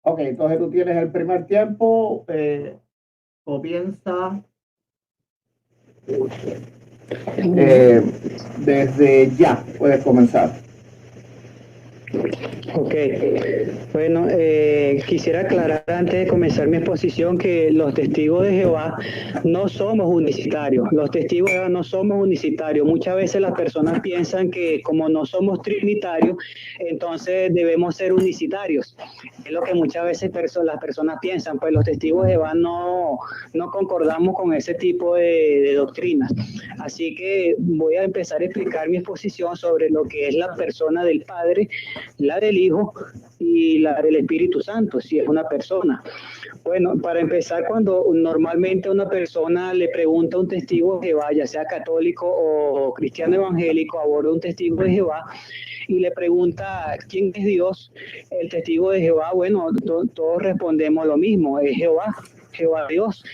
Ok, entonces tú tienes el primer tiempo, comienza desde ya, puedes comenzar. Ok, bueno, quisiera aclarar antes de comenzar mi exposición que los testigos de Jehová no somos unicitarios. Los testigos de Jehová no somos unicitarios. Muchas veces las personas piensan que como no somos trinitarios, entonces debemos ser unicitarios. Es lo que muchas veces las personas piensan, pues los testigos de Jehová no concordamos con ese tipo de doctrinas. Así que voy a empezar a explicar mi exposición sobre lo que es la persona del Padre, la del Hijo y la del Espíritu Santo, si es una persona. Bueno, para empezar, cuando normalmente una persona le pregunta a un testigo de Jehová, ya sea católico o cristiano evangélico, aborda un testigo de Jehová y le pregunta quién es Dios, el testigo de Jehová, bueno, todos respondemos lo mismo, es Jehová. Jehová Dios.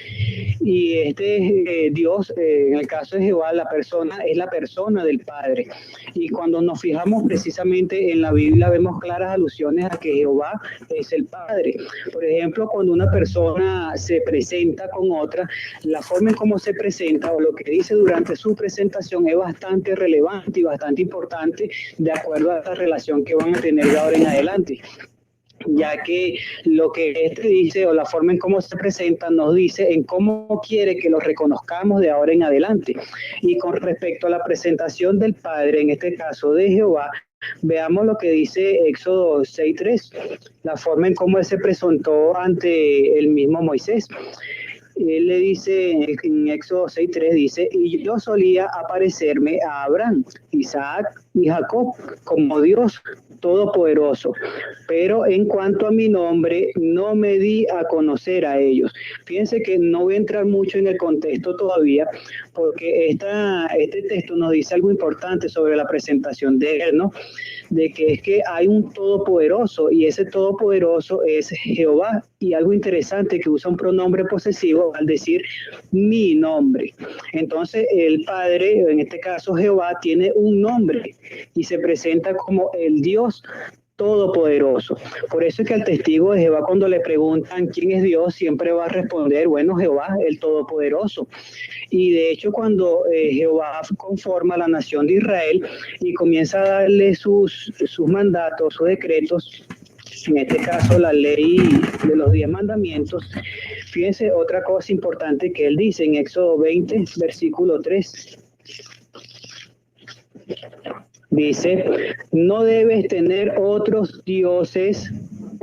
Y este Dios, en el caso de Jehová, la persona es la persona del Padre. Y cuando nos fijamos precisamente en la Biblia, vemos claras alusiones a que Jehová es el Padre. Por ejemplo, cuando una persona se presenta con otra, la forma en cómo se presenta o lo que dice durante su presentación es bastante relevante y bastante importante de acuerdo a la relación que van a tener de ahora en adelante, ya que lo que este dice o la forma en cómo se presenta nos dice en cómo quiere que lo reconozcamos de ahora en adelante. Y con respecto a la presentación del Padre, en este caso de Jehová, veamos lo que dice Éxodo 6:3, la forma en cómo él se presentó ante el mismo Moisés. Él le dice en Éxodo 6:3, dice, y yo solía aparecerme a Abraham, Isaac y Jacob como Dios todopoderoso, pero en cuanto a mi nombre no me di a conocer a ellos. Fíjense que no voy a entrar mucho en el contexto todavía, porque este texto nos dice algo importante sobre la presentación de él, ¿no? De que es que hay un todopoderoso y ese todopoderoso es Jehová, y algo interesante que usa un pronombre posesivo al decir mi nombre. Entonces el Padre, en este caso Jehová, tiene un nombre y se presenta como el Dios todopoderoso. Por eso es que al testigo de Jehová, cuando le preguntan quién es Dios, siempre va a responder, bueno, Jehová, el todopoderoso. Y de hecho, cuando Jehová conforma la nación de Israel y comienza a darle sus mandatos, sus decretos, en este caso la ley de los 10 mandamientos, fíjense otra cosa importante que él dice en Éxodo 20, versículo 3. Dice, no debes tener otros dioses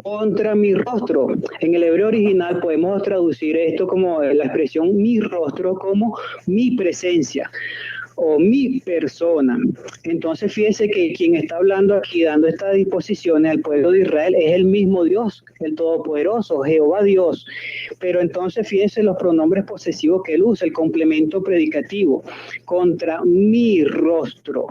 contra mi rostro. En el hebreo original podemos traducir esto como la expresión mi rostro como mi presencia o mi persona. Entonces fíjese que quien está hablando aquí, dando estas disposiciones al pueblo de Israel, es el mismo Dios, el Todopoderoso, Jehová Dios. Pero entonces fíjense los pronombres posesivos que él usa, el complemento predicativo, contra mi rostro,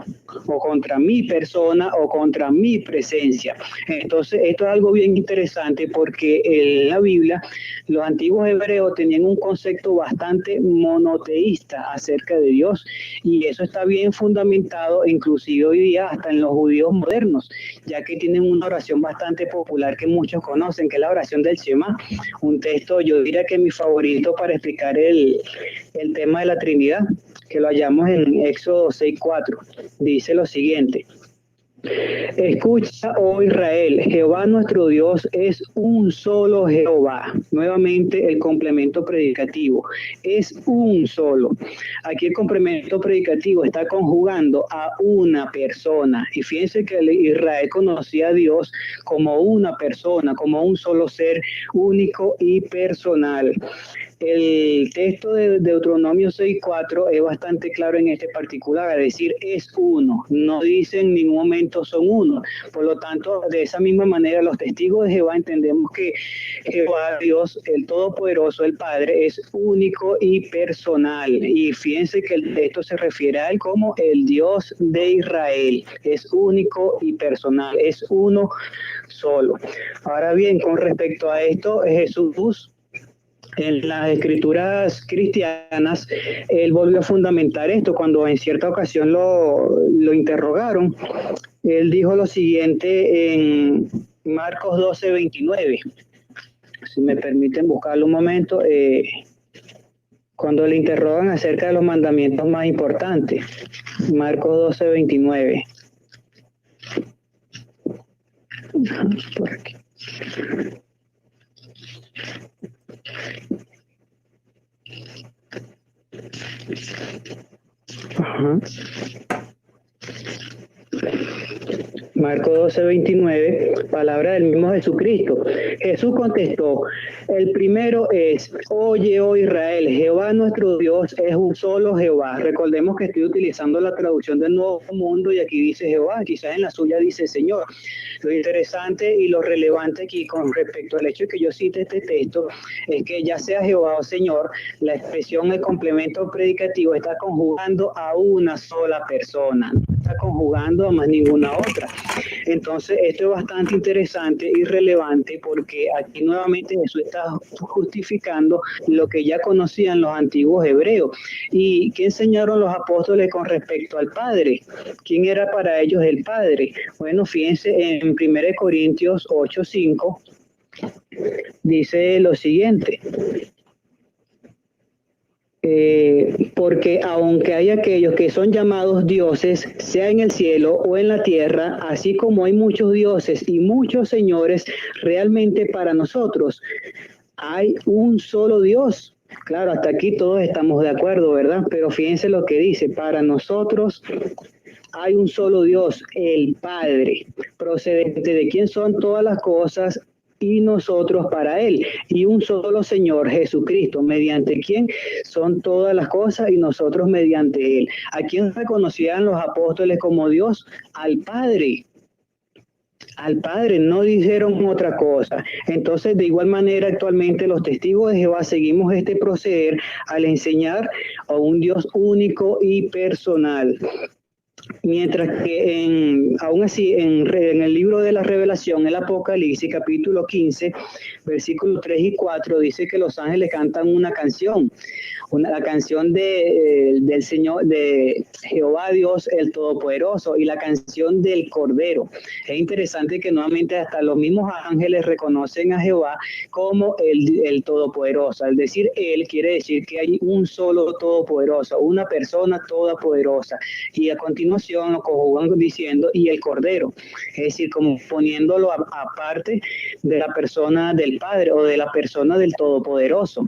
o contra mi persona, o contra mi presencia. Entonces esto es algo bien interesante porque en la Biblia los antiguos hebreos tenían un concepto bastante monoteísta acerca de Dios, y eso está bien fundamentado inclusive hoy día hasta en los judíos modernos, ya que tienen una oración bastante popular que muchos conocen, que es la oración del Shema, un texto, yo diría que mi favorito para explicar el tema de la Trinidad, que lo hallamos en Éxodo 6:4. Dice lo siguiente: escucha, oh Israel, Jehová nuestro Dios es un solo Jehová. Nuevamente el complemento predicativo, es un solo. Aquí el complemento predicativo está conjugando a una persona. Y fíjense que Israel conocía a Dios como una persona, como un solo ser único y personal. El texto de Deuteronomio 6:4 es bastante claro en este particular, es decir, es uno, no dice en ningún momento son uno. Por lo tanto, de esa misma manera, los testigos de Jehová entendemos que Jehová, Dios, el Todopoderoso, el Padre, es único y personal. Y fíjense que el texto se refiere a él como el Dios de Israel, es único y personal, es uno solo. Ahora bien, con respecto a esto, Jesús en las escrituras cristianas, él volvió a fundamentar esto cuando en cierta ocasión lo interrogaron. Él dijo lo siguiente en Marcos 12:29. si me permiten buscarlo un momento, cuando le interrogan acerca de los mandamientos más importantes. Marcos 12:29. Por aquí. Ajá. Marcos 12:29, palabra del mismo Jesucristo. Jesús contestó, el primero es, oye, oh Israel, Jehová nuestro Dios es un solo Jehová. Recordemos que estoy utilizando la traducción del Nuevo Mundo y aquí dice Jehová, quizás en la suya dice Señor. Lo interesante y lo relevante aquí con respecto al hecho de que yo cite este texto es que ya sea Jehová o Señor, la expresión, el complemento predicativo está conjugando a una sola persona, no está conjugando a más ninguna otra. Entonces esto es bastante interesante y relevante porque aquí nuevamente Jesús está justificando lo que ya conocían los antiguos hebreos. ¿Y qué enseñaron los apóstoles con respecto al Padre? ¿Quién era para ellos el Padre? Bueno, fíjense en 1 Corintios 8:5 dice lo siguiente. Porque aunque hay aquellos que son llamados dioses, sea en el cielo o en la tierra, así como hay muchos dioses y muchos señores, realmente para nosotros hay un solo Dios. Claro, hasta aquí todos estamos de acuerdo, ¿verdad? Pero fíjense lo que dice, para nosotros hay un solo Dios, el Padre, procedente de quien son todas las cosas y nosotros para Él, y un solo Señor, Jesucristo, mediante quien son todas las cosas y nosotros mediante Él. ¿A quién reconocían los apóstoles como Dios? Al Padre. Al Padre, no dijeron otra cosa. Entonces, de igual manera, actualmente los testigos de Jehová seguimos este proceder al enseñar a un Dios único y personal. Mientras que aún así en el libro de la Revelación, el Apocalipsis, capítulo 15, versículos 3 y 4, dice que los ángeles cantan una canción, la canción del Señor, de Jehová Dios el Todopoderoso, y la canción del Cordero. Es interesante que nuevamente hasta los mismos ángeles reconocen a Jehová como el Todopoderoso. Al decir Él, quiere decir que hay un solo Todopoderoso, una persona todopoderosa. Y a continuación lo conjugan diciendo, y el Cordero. Es decir, como poniéndolo aparte de la persona del Padre o de la persona del Todopoderoso.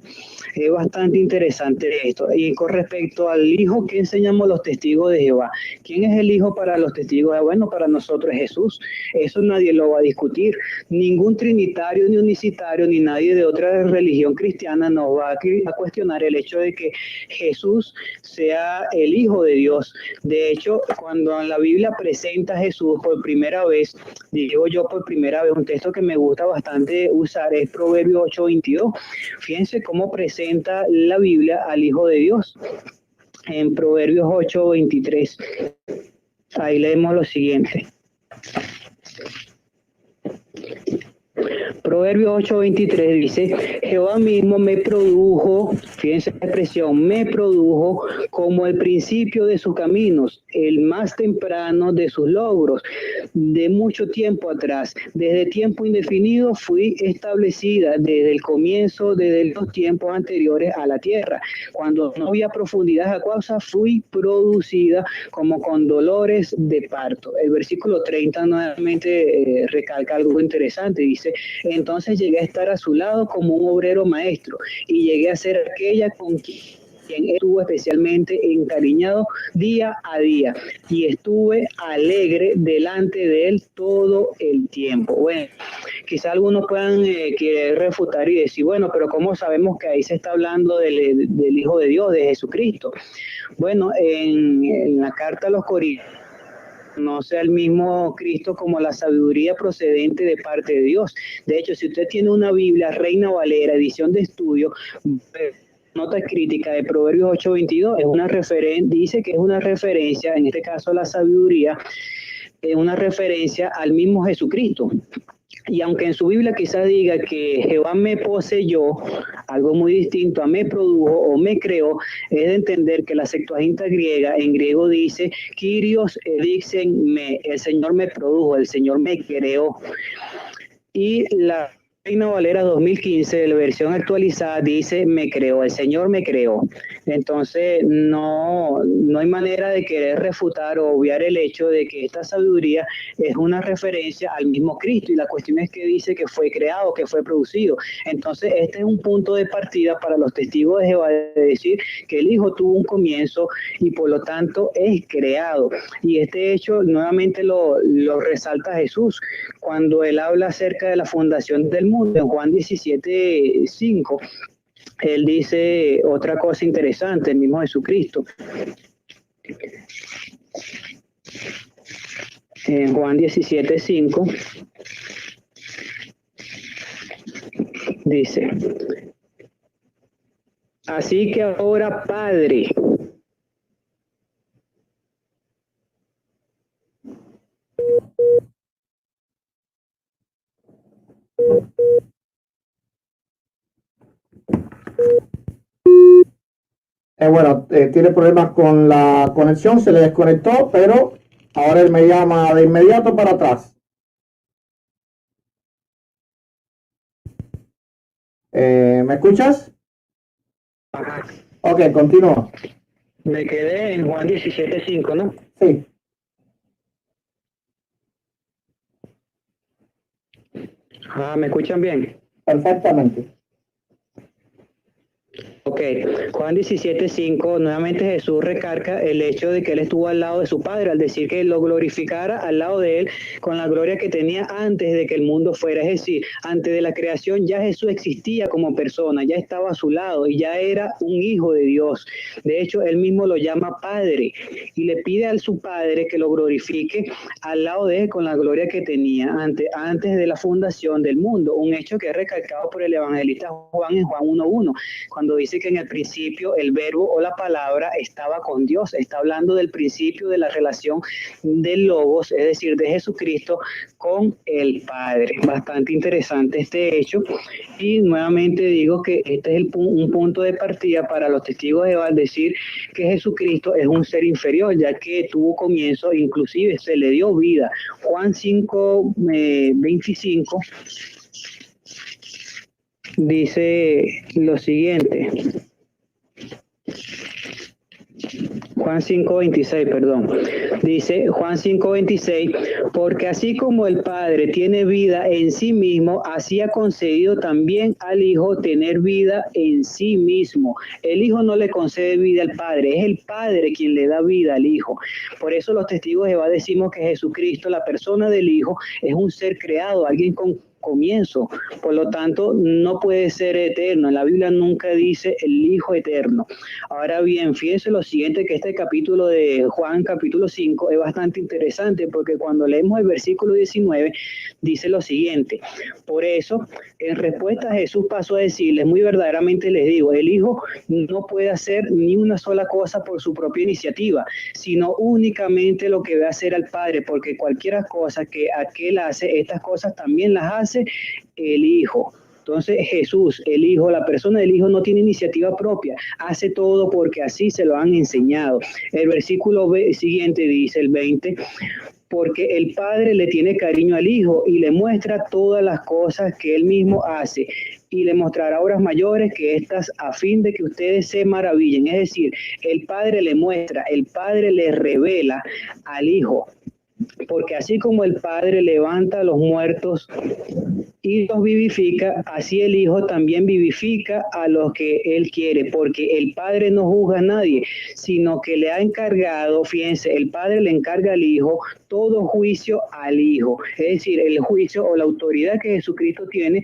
Es bastante interesante esto. Y con respecto al Hijo, ¿qué enseñamos los testigos de Jehová? ¿Quién es el Hijo para los testigos de Jehová? Bueno, para nosotros es Jesús. Eso nadie lo va a discutir. Ningún trinitario, ni unicitario, ni nadie de otra religión cristiana nos va a cuestionar el hecho de que Jesús sea el Hijo de Dios. De hecho, cuando la Biblia presenta a Jesús por primera vez, digo yo por primera vez, un texto que me gusta bastante usar es Proverbios 8:22. Fíjense cómo presenta la Biblia al Hijo de Dios. En Proverbios 8:23, ahí leemos lo siguiente. Proverbios 8:23 dice, Jehová mismo me produjo, fíjense la expresión, me produjo como el principio de sus caminos, el más temprano de sus logros, de mucho tiempo atrás, desde tiempo indefinido fui establecida, desde el comienzo, desde los tiempos anteriores a la tierra, cuando no había profundidad acuosa, fui producida como con dolores de parto. El versículo 30 nuevamente recalca algo interesante, dice, entonces llegué a estar a su lado como un obrero maestro y llegué a ser aquella con quien estuvo especialmente encariñado día a día y estuve alegre delante de él todo el tiempo. Bueno, quizá algunos puedan querer refutar y decir, bueno, pero ¿cómo sabemos que ahí se está hablando del Hijo de Dios, de Jesucristo? Bueno, en la carta a los Corintios, no sea el mismo Cristo como la sabiduría procedente de parte de Dios. De hecho, si usted tiene una Biblia Reina Valera, edición de estudio, nota crítica de Proverbios 8:22, dice que es una referencia, en este caso la sabiduría, es una referencia al mismo Jesucristo. Y aunque en su Biblia quizás diga que Jehová me poseyó, algo muy distinto a me produjo o me creó, es de entender que la Septuaginta griega, en griego dice, Kyrios edixen me, el Señor me produjo, el Señor me creó. Y la Reina Valera 2015, la versión actualizada, dice, me creó, el Señor me creó. Entonces, no hay manera de querer refutar o obviar el hecho de que esta sabiduría es una referencia al mismo Cristo, y la cuestión es que dice que fue creado, que fue producido. Entonces, este es un punto de partida para los testigos de Jehová, de decir que el Hijo tuvo un comienzo y por lo tanto es creado. Y este hecho nuevamente lo resalta Jesús cuando él habla acerca de la fundación del mundo en Juan 17:5. Él dice otra cosa interesante, el mismo Jesucristo. En Juan 17:5 dice, así que ahora, Padre, Bueno, tiene problemas con la conexión, se le desconectó, pero ahora él me llama de inmediato para atrás. ¿Me escuchas? ajá, Ok, continúa. me quedé en Juan 17:5, ¿no? Sí, Ah, ¿me escuchan bien? perfectamente. Ok, Juan 17:5, nuevamente Jesús recarga el hecho de que él estuvo al lado de su Padre, al decir que lo glorificara al lado de él con la gloria que tenía antes de que el mundo fuera. Es decir, antes de la creación ya Jesús existía como persona, ya estaba a su lado y ya era un hijo de Dios. De hecho, él mismo lo llama Padre y le pide a su Padre que lo glorifique al lado de él con la gloria que tenía antes de la fundación del mundo. Un hecho que es recalcado por el evangelista Juan en Juan 1:1, cuando dice que en el principio el verbo o la palabra estaba con Dios. Está hablando del principio de la relación del Logos, es decir, de Jesucristo con el Padre. Bastante interesante este hecho, y nuevamente digo que este es un punto de partida para los testigos de Jehová, al decir que Jesucristo es un ser inferior, ya que tuvo comienzo, inclusive se le dio vida. Juan 5:25 dice lo siguiente. Juan 5:26, perdón. Dice Juan 5:26, porque así como el Padre tiene vida en sí mismo, así ha concedido también al Hijo tener vida en sí mismo. El Hijo no le concede vida al Padre, es el Padre quien le da vida al Hijo. Por eso los testigos de Jehová decimos que Jesucristo, la persona del Hijo, es un ser creado, alguien con comienzo, por lo tanto no puede ser eterno. En la Biblia nunca dice el Hijo eterno. Ahora bien, fíjense lo siguiente, que este capítulo de Juan, capítulo 5, es bastante interesante, porque cuando leemos el versículo 19, dice lo siguiente: por eso, en respuesta a Jesús pasó a decirles, muy verdaderamente les digo, el Hijo no puede hacer ni una sola cosa por su propia iniciativa, sino únicamente lo que ve hacer al Padre, porque cualquier cosa que aquel hace, estas cosas también las hace el Hijo. Entonces Jesús, el Hijo, la persona del Hijo no tiene iniciativa propia, hace todo porque así se lo han enseñado. El versículo siguiente dice, el 20, porque el Padre le tiene cariño al Hijo y le muestra todas las cosas que él mismo hace, y le mostrará obras mayores que estas, a fin de que ustedes se maravillen. Es decir, el Padre le muestra, el Padre le revela al Hijo, porque así como el Padre levanta a los muertos y los vivifica, así el Hijo también vivifica a los que Él quiere, porque el Padre no juzga a nadie, sino que le ha encargado, fíjense, el Padre le encarga al Hijo todo juicio al Hijo. Es decir, el juicio o la autoridad que Jesucristo tiene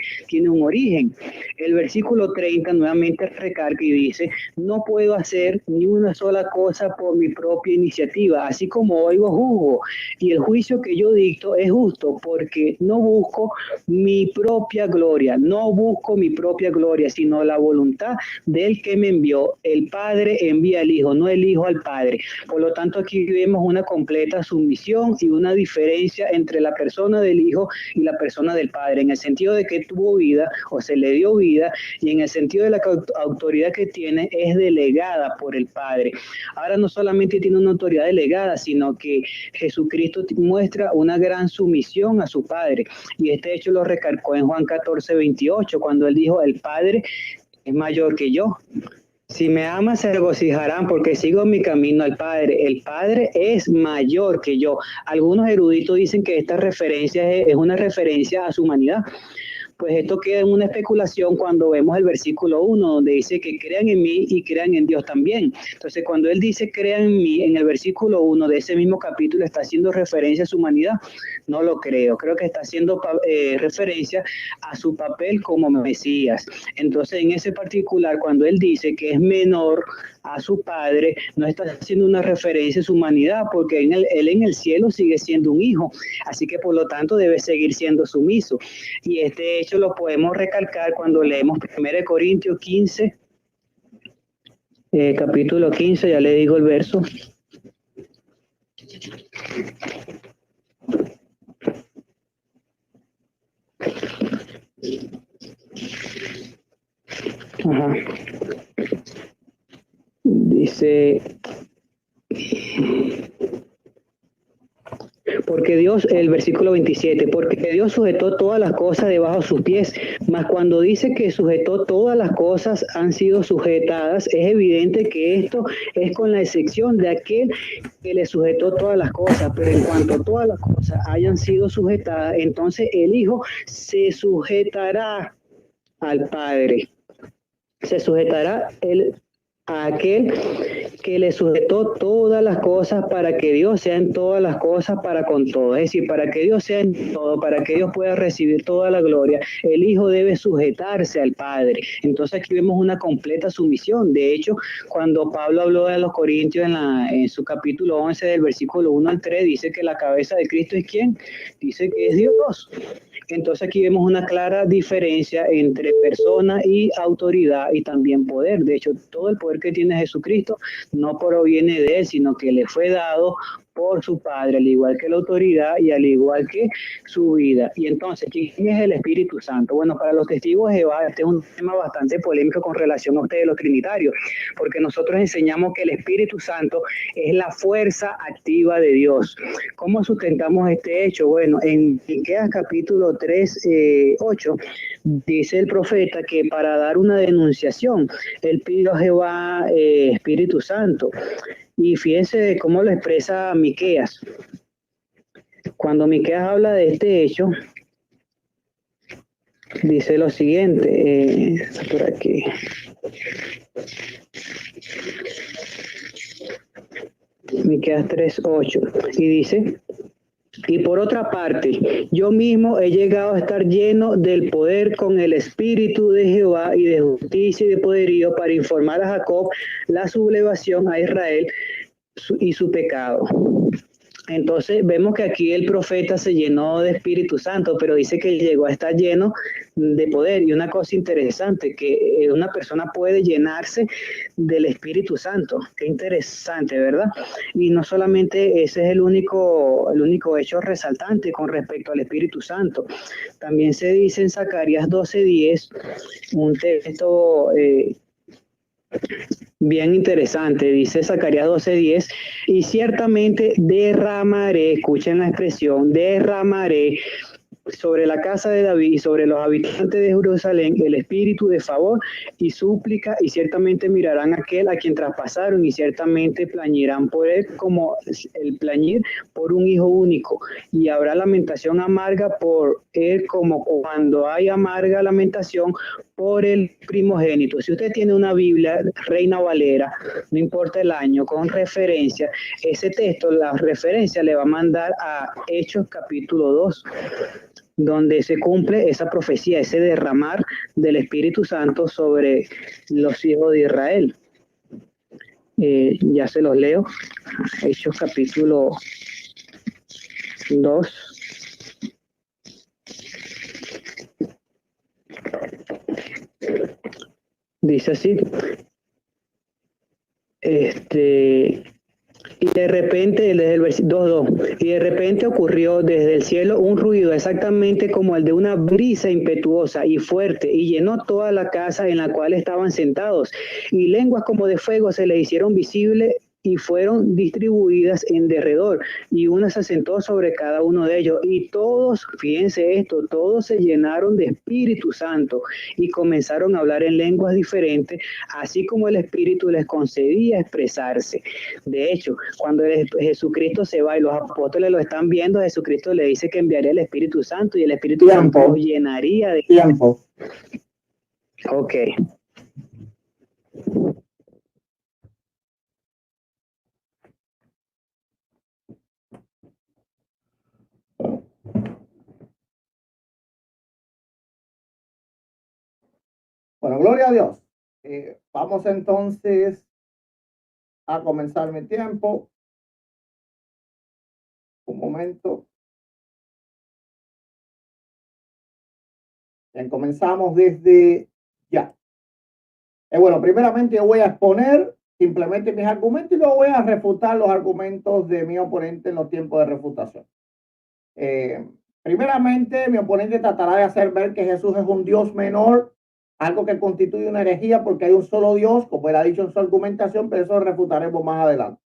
un origen. El versículo 30 nuevamente recarga y dice, no puedo hacer ni una sola cosa por mi propia iniciativa, así como oigo juzgo, y el juicio que yo dicto es justo, porque no busco mi propia gloria, no busco mi propia gloria, sino la voluntad del que me envió. El Padre envía al Hijo, no el Hijo al Padre. Por lo tanto, aquí vemos una completa sumisión y una diferencia entre la persona del Hijo y la persona del Padre, en el sentido de que tuvo vida o se le dio vida, y en el sentido de la autoridad que tiene es delegada por el Padre. Ahora no solamente tiene una autoridad delegada, sino que Jesucristo muestra una gran sumisión a su Padre, y este hecho lo recarga recalcó en Juan 14:28, cuando él dijo, el Padre es mayor que yo. Si me aman, se regocijarán porque sigo mi camino al Padre. El Padre es mayor que yo. Algunos eruditos dicen que esta referencia es una referencia a su humanidad. Pues esto queda en una especulación cuando vemos el versículo 1, donde dice que crean en mí y crean en Dios también. Entonces, cuando él dice crean en mí, en el versículo 1 de ese mismo capítulo, ¿está haciendo referencia a su humanidad? No lo creo. Creo que está haciendo referencia a su papel como Mesías. Entonces, en ese particular, cuando él dice que es menor a su padre, no está haciendo una referencia a su humanidad, porque él en el cielo sigue siendo un hijo, así que por lo tanto debe seguir siendo sumiso. Y este hecho lo podemos recalcar cuando leemos 1 Corintios 15, capítulo 15, ya le digo el verso. Ajá. Dice, porque Dios, el versículo 27, porque Dios sujetó todas las cosas debajo de sus pies, mas cuando dice que sujetó todas las cosas han sido sujetadas, es evidente que esto es con la excepción de aquel que le sujetó todas las cosas, pero en cuanto todas las cosas hayan sido sujetadas, entonces el Hijo se sujetará al Padre, se sujetará a aquel que le sujetó todas las cosas para que Dios sea en todas las cosas para con todo. Es decir, para que Dios sea en todo, para que Dios pueda recibir toda la gloria, el Hijo debe sujetarse al Padre. Entonces aquí vemos una completa sumisión. De hecho, cuando Pablo habló de los Corintios en su capítulo 11 del versículo 1 al 3, dice que la cabeza de Cristo es ¿quién? Dice que es Dios. Entonces aquí vemos una clara diferencia entre persona y autoridad y también poder. De hecho, todo el poder que tiene Jesucristo no proviene de él, sino que le fue dado por su Padre, al igual que la autoridad y al igual que su vida. Y entonces, ¿quién es el Espíritu Santo? Bueno, para los testigos de Jehová, este es un tema bastante polémico con relación a ustedes, los trinitarios, porque nosotros enseñamos que el Espíritu Santo es la fuerza activa de Dios. ¿Cómo sustentamos este hecho? Bueno, en Miqueas capítulo 3, 8, dice el profeta que para dar una denunciación, él pidió a Jehová Espíritu Santo. Y fíjense cómo lo expresa Miqueas. Cuando Miqueas habla de este hecho, dice lo siguiente, por aquí. Miqueas 3:8, y dice: y por otra parte, yo mismo he llegado a estar lleno del poder con el Espíritu de Jehová y de justicia y de poderío para informar a Jacob la sublevación, a Israel y su pecado. Entonces vemos que aquí el profeta se llenó de Espíritu Santo, pero dice que llegó a estar lleno de poder. Y una cosa interesante, que una persona puede llenarse del Espíritu Santo. Qué interesante, ¿verdad? Y no solamente ese es el único hecho resaltante con respecto al Espíritu Santo. También se dice en Zacarías 12:10, un texto bien interesante, dice Zacarías 12:10, y ciertamente derramaré, escuchen la expresión, derramaré sobre la casa de David y sobre los habitantes de Jerusalén el espíritu de favor y súplica, y ciertamente mirarán a aquel a quien traspasaron y ciertamente plañirán por él como el plañir por un hijo único, y habrá lamentación amarga por él como cuando hay amarga lamentación por el primogénito. Si usted tiene una Biblia Reina Valera, no importa el año, con referencia, ese texto, la referencia le va a mandar a Hechos capítulo 2, donde se cumple esa profecía, ese derramar del Espíritu Santo sobre los hijos de Israel. Ya se los leo. Hechos capítulo 2. Dice así. Y de repente, desde el versículo 2:2, y de repente ocurrió desde el cielo un ruido exactamente como el de una brisa impetuosa y fuerte, y llenó toda la casa en la cual estaban sentados, y lenguas como de fuego se les hicieron visibles y fueron distribuidas en derredor, y una se sentó sobre cada uno de ellos, y todos, fíjense esto, todos se llenaron de Espíritu Santo y comenzaron a hablar en lenguas diferentes, así como el Espíritu les concedía expresarse. De hecho, cuando Jesucristo se va y los apóstoles lo están viendo, Jesucristo le dice que enviaría el Espíritu Santo y el Espíritu Santo los llenaría de tiempo. Ok. Bueno, gloria a Dios. Vamos entonces a comenzar mi tiempo. Un momento. Bien, comenzamos desde ya. Bueno, primeramente yo voy a exponer simplemente mis argumentos y luego voy a refutar los argumentos de mi oponente en los tiempos de refutación. Primeramente, mi oponente tratará de hacer ver que Jesús es un Dios menor, algo que constituye una herejía porque hay un solo Dios, como él ha dicho en su argumentación, pero eso lo refutaremos más adelante.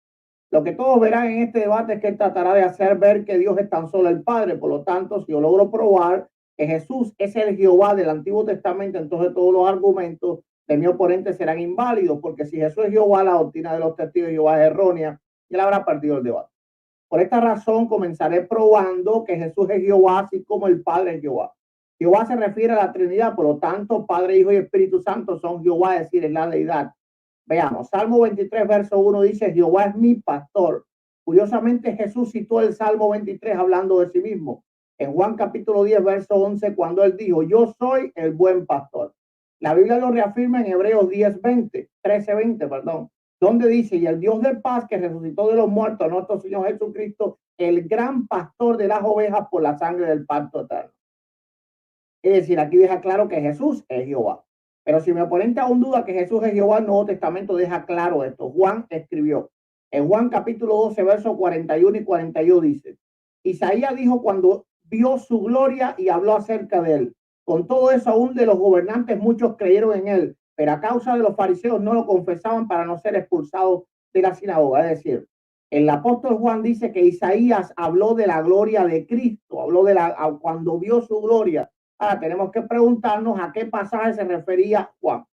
Lo que todos verán en este debate es que él tratará de hacer ver que Dios es tan solo el Padre. Por lo tanto, si yo logro probar que Jesús es el Jehová del Antiguo Testamento, entonces todos los argumentos de mi oponente serán inválidos, porque si Jesús es Jehová, la doctrina de los testigos de Jehová es errónea y él habrá perdido el debate. Por esta razón, comenzaré probando que Jesús es Jehová, así como el Padre es Jehová. Jehová se refiere a la Trinidad, por lo tanto, Padre, Hijo y Espíritu Santo son Jehová, es decir, es la deidad. Veamos, Salmo 23, verso 1 dice, Jehová es mi pastor. Curiosamente, Jesús citó el Salmo 23 hablando de sí mismo. En Juan capítulo 10, verso 11, cuando él dijo, yo soy el buen pastor. La Biblia lo reafirma en Hebreos 10, 20, 13, 20, perdón, donde dice, y el Dios de paz que resucitó de los muertos, nuestro Señor Jesucristo, el gran pastor de las ovejas por la sangre del pacto eterno. Es decir, aquí deja claro que Jesús es Jehová. Pero si mi oponente aún duda que Jesús es Jehová, el Nuevo Testamento deja claro esto. Juan escribió, en Juan capítulo 12, versos 41 y 42 dice, Isaías dijo cuando vio su gloria y habló acerca de él. Con todo eso, aún de los gobernantes, muchos creyeron en él, pero a causa de los fariseos no lo confesaban para no ser expulsados de la sinagoga. Es decir, el apóstol Juan dice que Isaías habló de la gloria de Cristo, habló de cuando vio su gloria. Ahora tenemos que preguntarnos a qué pasaje se refería Juan.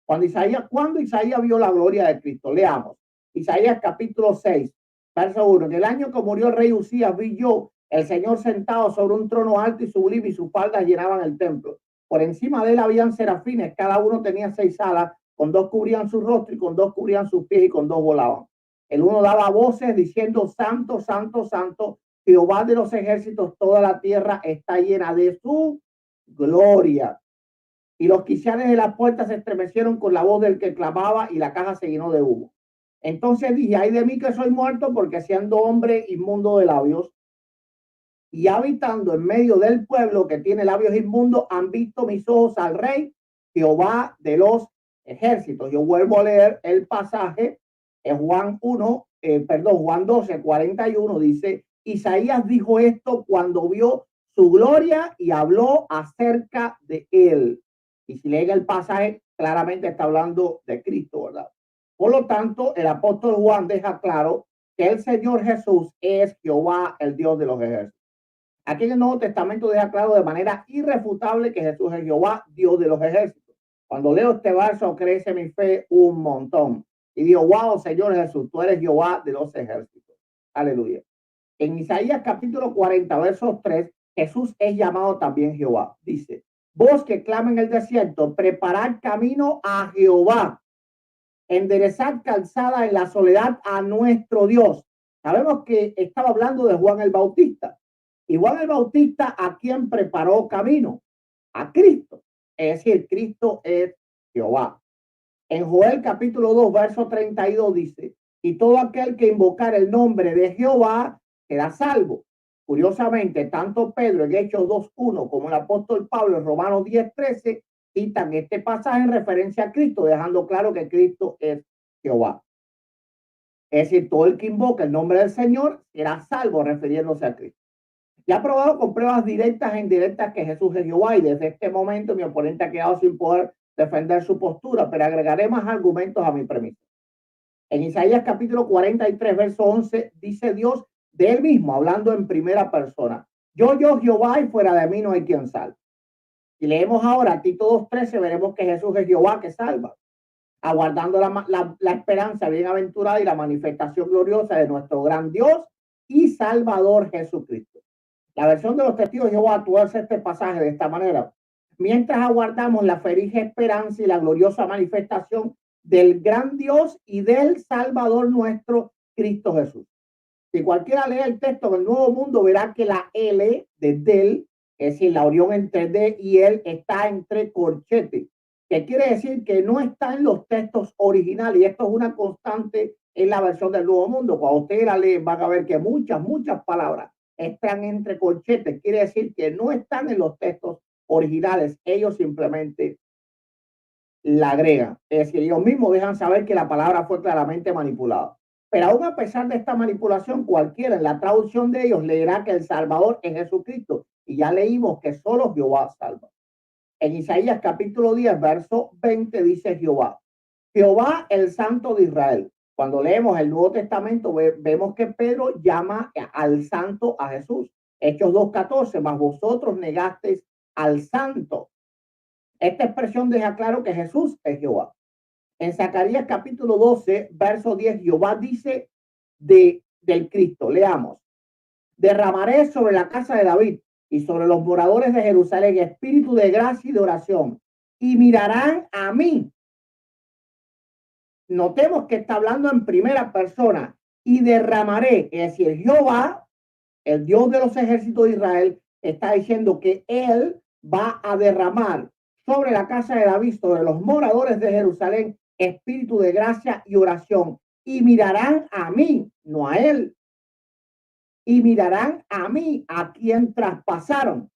Cuando Isaías vio la gloria de Cristo. Leamos. Isaías capítulo 6, verso 1. En el año que murió el rey Usías vi yo el Señor sentado sobre un trono alto y sublime y sus faldas llenaban el templo. Por encima de él habían serafines, cada uno tenía 6 alas, con 2 cubrían su rostro y con 2 cubrían sus pies y con 2 volaban. El uno daba voces diciendo, Santo, Santo, Santo, Jehová de los ejércitos, toda la tierra está llena de su gloria. Y los quiciales de la puerta se estremecieron con la voz del que clamaba y la caja se llenó de humo. Entonces dije, ay de mí que soy muerto, porque siendo hombre inmundo de labios y habitando en medio del pueblo que tiene labios inmundos, han visto mis ojos al rey Jehová de los ejércitos. Yo vuelvo a leer el pasaje en Juan 12, 41 dice, Isaías dijo esto cuando vio su gloria y habló acerca de él. Y si leen el pasaje, claramente está hablando de Cristo, ¿verdad? Por lo tanto, el apóstol Juan deja claro que el Señor Jesús es Jehová, el Dios de los ejércitos. Aquí en el Nuevo Testamento deja claro de manera irrefutable que Jesús es Jehová, Dios de los ejércitos. Cuando leo este verso, crece mi fe un montón. Y digo, wow, Señor Jesús, tú eres Jehová de los ejércitos. Aleluya. En Isaías capítulo 40, versos 3, Jesús es llamado también Jehová. Dice, vos que clama en el desierto, preparad camino a Jehová, enderezad calzada en la soledad a nuestro Dios. Sabemos que estaba hablando de Juan el Bautista. Y Juan el Bautista, ¿a quién preparó camino? A Cristo. Es decir, Cristo es Jehová. En Joel capítulo 2, verso 32 dice, y todo aquel que invocar el nombre de Jehová será salvo. Curiosamente, tanto Pedro en Hechos 2:1 como el apóstol Pablo en Romanos 10:13 citan este pasaje en referencia a Cristo, dejando claro que Cristo es Jehová. Es decir, todo el que invoca el nombre del Señor será salvo, refiriéndose a Cristo. Ya ha probado con pruebas directas e indirectas que Jesús es Jehová y desde este momento mi oponente ha quedado sin poder defender su postura, pero agregaré más argumentos a mi premisa. En Isaías capítulo 43, verso 11, dice Dios de él mismo, hablando en primera persona. Yo, Jehová, y fuera de mí no hay quien salve. Y leemos ahora Tito 2:13, veremos que Jesús es Jehová que salva, aguardando la esperanza bienaventurada y la manifestación gloriosa de nuestro gran Dios y Salvador Jesucristo. La versión de los testigos de Jehová tuerce este pasaje de esta manera. Mientras aguardamos la feliz esperanza y la gloriosa manifestación del gran Dios y del Salvador nuestro, Cristo Jesús. Si cualquiera lee el texto del Nuevo Mundo, verá que la L de del, es decir, la unión entre de y él, está entre corchetes, que quiere decir que no está en los textos originales, y esto es una constante en la versión del Nuevo Mundo. Cuando ustedes la leen, van a ver que muchas palabras están entre corchetes, quiere decir que no están en los textos originales, ellos simplemente la agregan. Es decir, ellos mismos dejan saber que la palabra fue claramente manipulada. Pero aún a pesar de esta manipulación, cualquiera en la traducción de ellos leerá que el Salvador es Jesucristo. Y ya leímos que solo Jehová salva. En Isaías capítulo 10, verso 20 dice Jehová, el Santo de Israel. Cuando leemos el Nuevo Testamento, vemos que Pedro llama al Santo a Jesús. Hechos 2:14, mas vosotros negasteis al Santo. Esta expresión deja claro que Jesús es Jehová. En Zacarías capítulo 12, verso 10, Jehová dice del Cristo, leamos, derramaré sobre la casa de David y sobre los moradores de Jerusalén espíritu de gracia y de oración, y mirarán a mí. Notemos que está hablando en primera persona, y derramaré, es decir, Jehová, el Dios de los ejércitos de Israel, está diciendo que él va a derramar sobre la casa de David, sobre los moradores de Jerusalén, espíritu de gracia y oración, y mirarán a mí, no a él, y mirarán a mí, a quien traspasaron,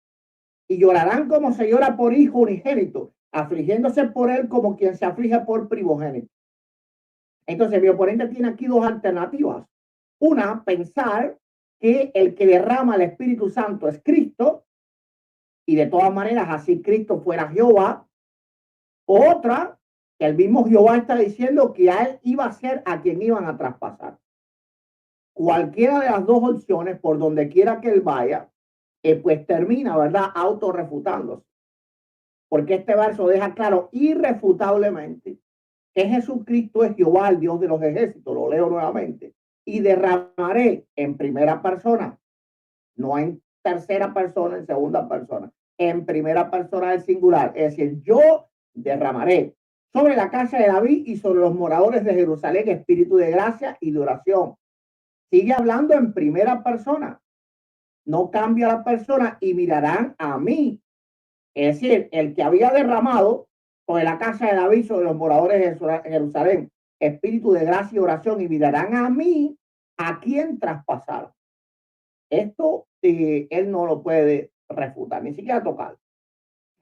y llorarán como se llora por hijo unigénito, afligiéndose por él como quien se aflige por primogénito. Entonces mi oponente tiene aquí dos alternativas. Una, pensar que el que derrama el Espíritu Santo es Cristo, y de todas maneras así Cristo fuera Jehová. Otra, que el mismo Jehová está diciendo que a él iba a ser a quien iban a traspasar. Cualquiera de las dos opciones, por donde quiera que él vaya, pues termina, ¿verdad?, autorrefutándose. Porque este verso deja claro irrefutablemente que Jesucristo es Jehová, el Dios de los ejércitos. Lo leo nuevamente. Y derramaré en primera persona, no en tercera persona, en segunda persona, en primera persona del singular. Es decir, yo derramaré sobre la casa de David y sobre los moradores de Jerusalén espíritu de gracia y de oración. Sigue hablando en primera persona. No cambia la persona y mirarán a mí. Es decir, el que había derramado sobre la casa de David, sobre los moradores de Jerusalén, espíritu de gracia y oración, y mirarán a mí, a quien traspasaron. Esto él no lo puede refutar, ni siquiera tocar.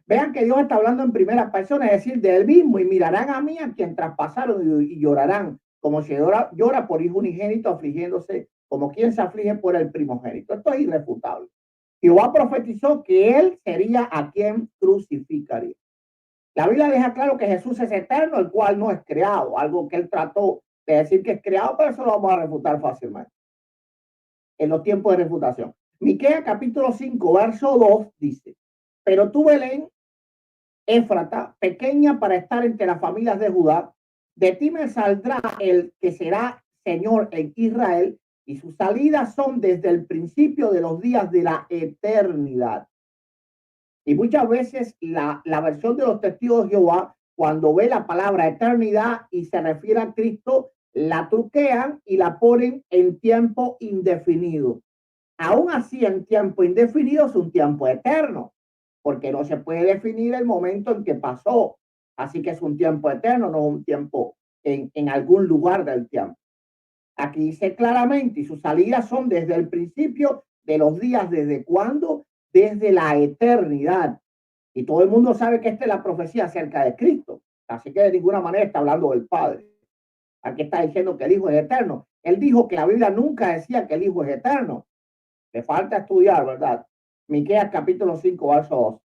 Vean que Dios está hablando en primera persona, es decir, de él mismo, y mirarán a mí, a quien traspasaron, y llorarán, como si llora por hijo unigénito, afligiéndose, como quien se aflige por el primogénito. Esto es irrefutable. Jehová profetizó que él sería a quien crucificaría. La Biblia deja claro que Jesús es eterno, el cual no es creado, algo que él trató de decir que es creado, pero eso lo vamos a refutar fácilmente en los tiempos de refutación. Miqueas capítulo 5, verso 2 dice, pero tú, Belén, Éfrata, pequeña para estar entre las familias de Judá, de ti me saldrá el que será Señor en Israel, y sus salidas son desde el principio de los días de la eternidad. Y muchas veces la versión de los testigos de Jehová, cuando ve la palabra eternidad y se refiere a Cristo, la truquean y la ponen en tiempo indefinido. Aún así, en tiempo indefinido es un tiempo eterno, porque no se puede definir el momento en que pasó. Así que es un tiempo eterno, no un tiempo en algún lugar del tiempo. Aquí dice claramente, y sus salidas son desde el principio de los días. ¿Desde cuándo? Desde la eternidad. Y todo el mundo sabe que esta es la profecía acerca de Cristo. Así que de ninguna manera está hablando del Padre. Aquí está diciendo que el Hijo es eterno. Él dijo que la Biblia nunca decía que el Hijo es eterno. Le falta estudiar, ¿verdad? Miqueas capítulo 5, verso 2.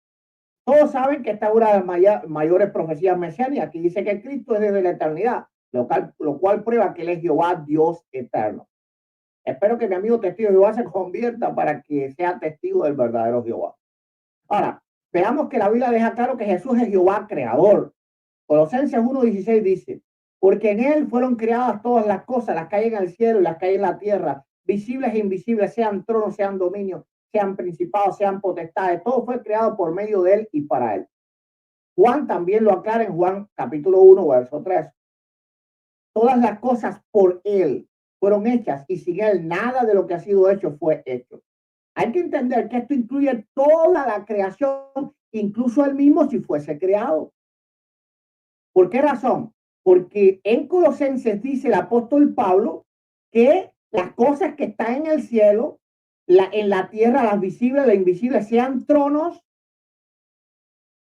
Todos saben que esta es una de las mayores profecías mesiánicas. Aquí dice que Cristo es desde la eternidad. lo cual prueba que él es Jehová, Dios eterno. Espero que mi amigo testigo de Jehová se convierta para que sea testigo del verdadero Jehová. Ahora, veamos que la Biblia deja claro que Jesús es Jehová creador. Colosenses 1:16 dice, porque en él fueron creadas todas las cosas, las que hay en el cielo y las que hay en la tierra, visibles e invisibles, sean tronos, sean dominios, sean principados, sean potestades, todo fue creado por medio de él y para él. Juan también lo aclara en Juan capítulo 1, verso 3. Todas las cosas por él fueron hechas y sin él nada de lo que ha sido hecho fue hecho. Hay que entender que esto incluye toda la creación, incluso él mismo si fuese creado. ¿Por qué razón? Porque en Colosenses dice el apóstol Pablo que las cosas que están en el cielo, en la tierra, las visibles, las invisibles, sean tronos,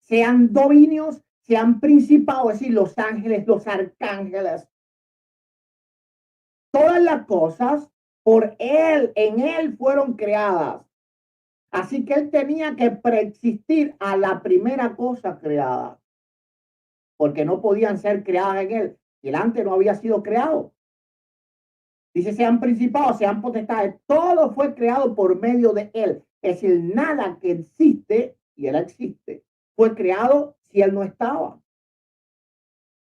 sean dominios, sean principados, es decir, los ángeles, los arcángeles, todas las cosas por él, en él fueron creadas. Así que él tenía que preexistir a la primera cosa creada, porque no podían ser creadas en él, y el antes no había sido creado. Dice, sean principados, sean potestades, todo fue creado por medio de él. Es decir, nada que existe, y él existe, fue creado si él no estaba.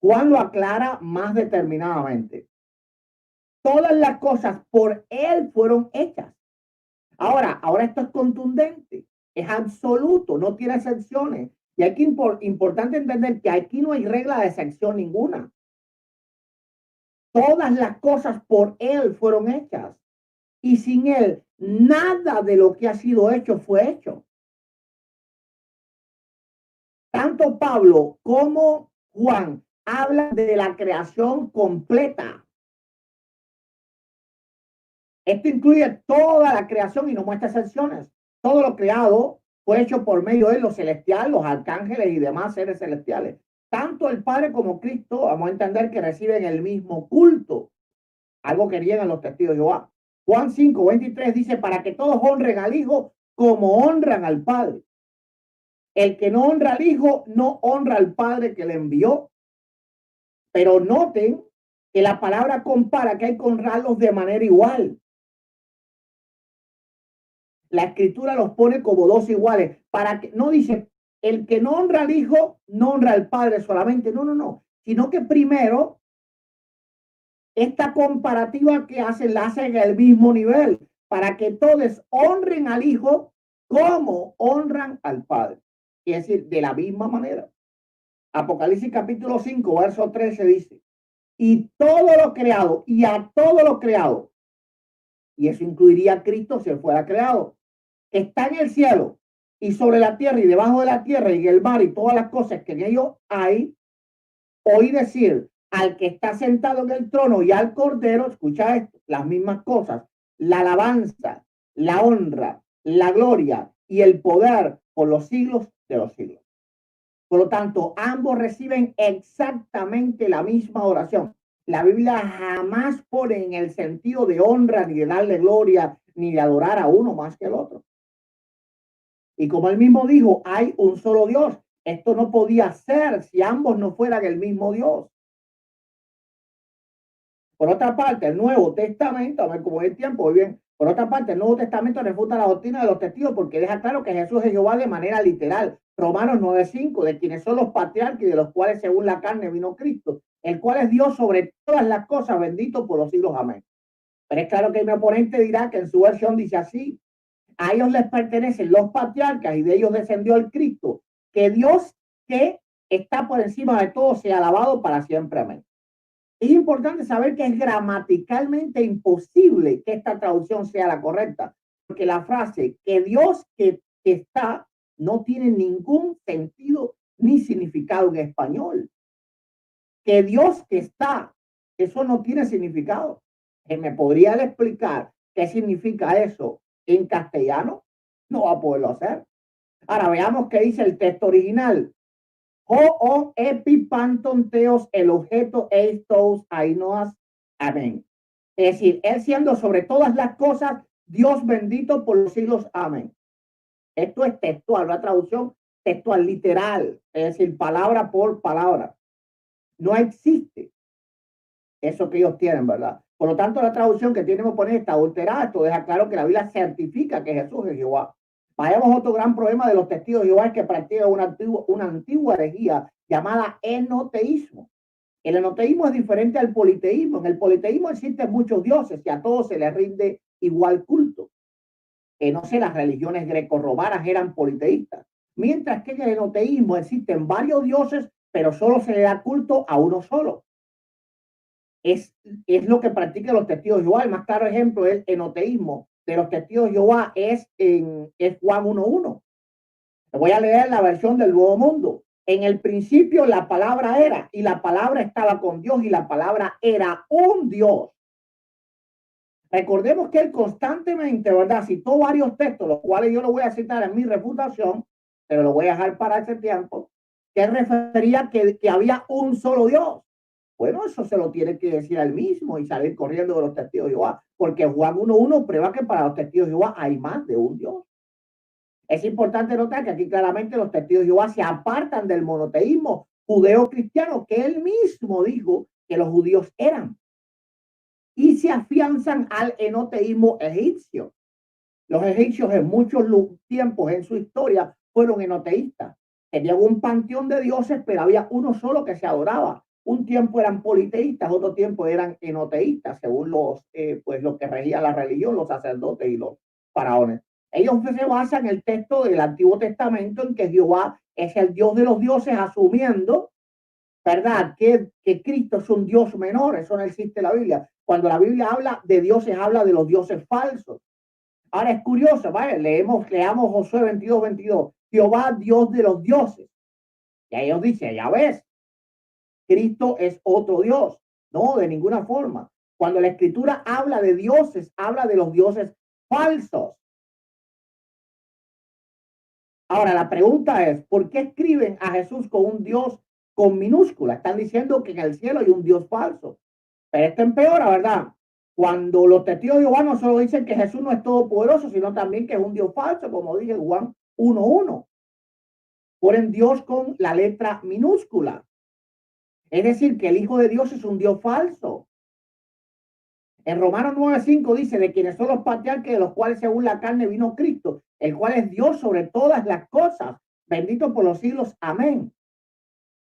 Juan lo aclara más determinadamente. Todas las cosas por él fueron hechas. Ahora esto es contundente, es absoluto, no tiene excepciones. Y aquí importante entender que aquí no hay regla de excepción ninguna. Todas las cosas por él fueron hechas. Y sin él, nada de lo que ha sido hecho fue hecho. Tanto Pablo como Juan hablan de la creación completa. Esto incluye toda la creación y no muestra excepciones. Todo lo creado fue hecho por medio de los celestiales, los arcángeles y demás seres celestiales. Tanto el Padre como Cristo, vamos a entender que reciben el mismo culto, algo que niegan los testigos de Jehová. Juan 5:23 dice, para que todos honren al Hijo como honran al Padre. El que no honra al Hijo no honra al Padre que le envió. Pero noten que la palabra compara que hay que honrarlos de manera igual. La escritura los pone como dos iguales, para que no dice el que no honra al Hijo no honra al Padre solamente, no, sino que primero esta comparativa que hacen la hacen en el mismo nivel, para que todos honren al Hijo como honran al Padre, es decir, de la misma manera. Apocalipsis capítulo 5, verso 13 dice, y todo lo creado, y a todo lo creado, y eso incluiría a Cristo si él fuera creado, está en el cielo y sobre la tierra y debajo de la tierra y en el mar y todas las cosas que en ellos hay, oí decir al que está sentado en el trono y al cordero, escucha esto, las mismas cosas, la alabanza, la honra, la gloria y el poder por los siglos de los siglos. Por lo tanto, ambos reciben exactamente la misma oración. La Biblia jamás pone en el sentido de honra, ni de darle gloria, ni de adorar a uno más que al otro. Y como él mismo dijo, hay un solo Dios. Esto no podía ser si ambos no fueran el mismo Dios. Por otra parte, el Nuevo Testamento, a ver cómo es el tiempo, muy bien. Por otra parte, el Nuevo Testamento refuta la doctrina de los testigos porque deja claro que Jesús es Jehová de manera literal. Romanos 9:5, de quienes son los patriarcas y de los cuales según la carne vino Cristo, el cual es Dios sobre todas las cosas, bendito por los siglos. Amén. Pero es claro que mi oponente dirá que en su versión dice así, a ellos les pertenecen los patriarcas y de ellos descendió el Cristo, que Dios que está por encima de todo sea alabado para siempre. Amén. Es importante saber que es gramaticalmente imposible que esta traducción sea la correcta, porque la frase que Dios que está no tiene ningún sentido ni significado en español. Que Dios que está, eso no tiene significado. ¿Me podría explicar qué significa eso en castellano? No va a poderlo hacer. Ahora veamos qué dice el texto original. O epipanton teos, el objeto eistos ainoas. Amén. Es decir, él siendo sobre todas las cosas, Dios bendito por los siglos. Amén. Esto es textual, una traducción textual, literal. Es decir, palabra por palabra. No existe eso que ellos tienen, ¿verdad? Por lo tanto, la traducción que tenemos que poner está adulterada. Esto deja claro que la Biblia certifica que Jesús es Jehová. Vayamos a otro gran problema de los testigos de Jehová, es que practican una antigua herejía llamada enoteísmo. El enoteísmo es diferente al politeísmo. En el politeísmo existen muchos dioses y a todos se les rinde igual culto. No sé, las religiones grecorromanas eran politeístas. Mientras que en el enoteísmo existen varios dioses, pero solo se le da culto a uno solo. Es lo que practican los testigos de Jehová. El más claro ejemplo es el enoteísmo de los testigos de Jehová es Juan 1:1. Voy a leer la versión del Nuevo Mundo. En el principio la palabra era, y la palabra estaba con Dios, y la palabra era un Dios. Recordemos que él constantemente, ¿verdad? Citó varios textos, los cuales yo lo voy a citar en mi refutación, pero lo voy a dejar para ese tiempo, que él refería que había un solo Dios. Bueno, eso se lo tiene que decir él mismo y salir corriendo de los testigos de Jehová, porque Juan 1:1 prueba que para los testigos de Jehová hay más de un Dios. Es importante notar que aquí claramente los testigos de Jehová se apartan del monoteísmo judeo-cristiano que él mismo dijo que los judíos eran, y se afianzan al enoteísmo egipcio. Los egipcios en muchos tiempos en su historia fueron enoteístas. Tenían un panteón de dioses, pero había uno solo que se adoraba. Un tiempo eran politeístas, otro tiempo eran enoteístas, según pues lo que regía la religión, los sacerdotes y los faraones. Ellos se basan en el texto del Antiguo Testamento en que Jehová es el Dios de los dioses, asumiendo, ¿verdad?, que Cristo es un Dios menor. Eso no existe en la Biblia. Cuando la Biblia habla de dioses, habla de los dioses falsos. Ahora es curioso, ¿vale? Leamos Josué 22:22. Jehová, Dios de los dioses. Y ahí ellos dicen, ya ves, Cristo es otro Dios. No, de ninguna forma. Cuando la Escritura habla de dioses, habla de los dioses falsos. Ahora, la pregunta es, ¿por qué escriben a Jesús con un Dios con minúscula? Están diciendo que en el cielo hay un Dios falso. Pero esto empeora, ¿verdad? Cuando los testigos de Jehová no solo dicen que Jesús no es todopoderoso, sino también que es un Dios falso, como dije en Juan 1:1. Ponen Dios con la letra minúscula. Es decir, que el Hijo de Dios es un Dios falso. En Romanos 9:5 dice, de quienes son los patriarcas, de los cuales según la carne vino Cristo, el cual es Dios sobre todas las cosas, bendito por los siglos. Amén.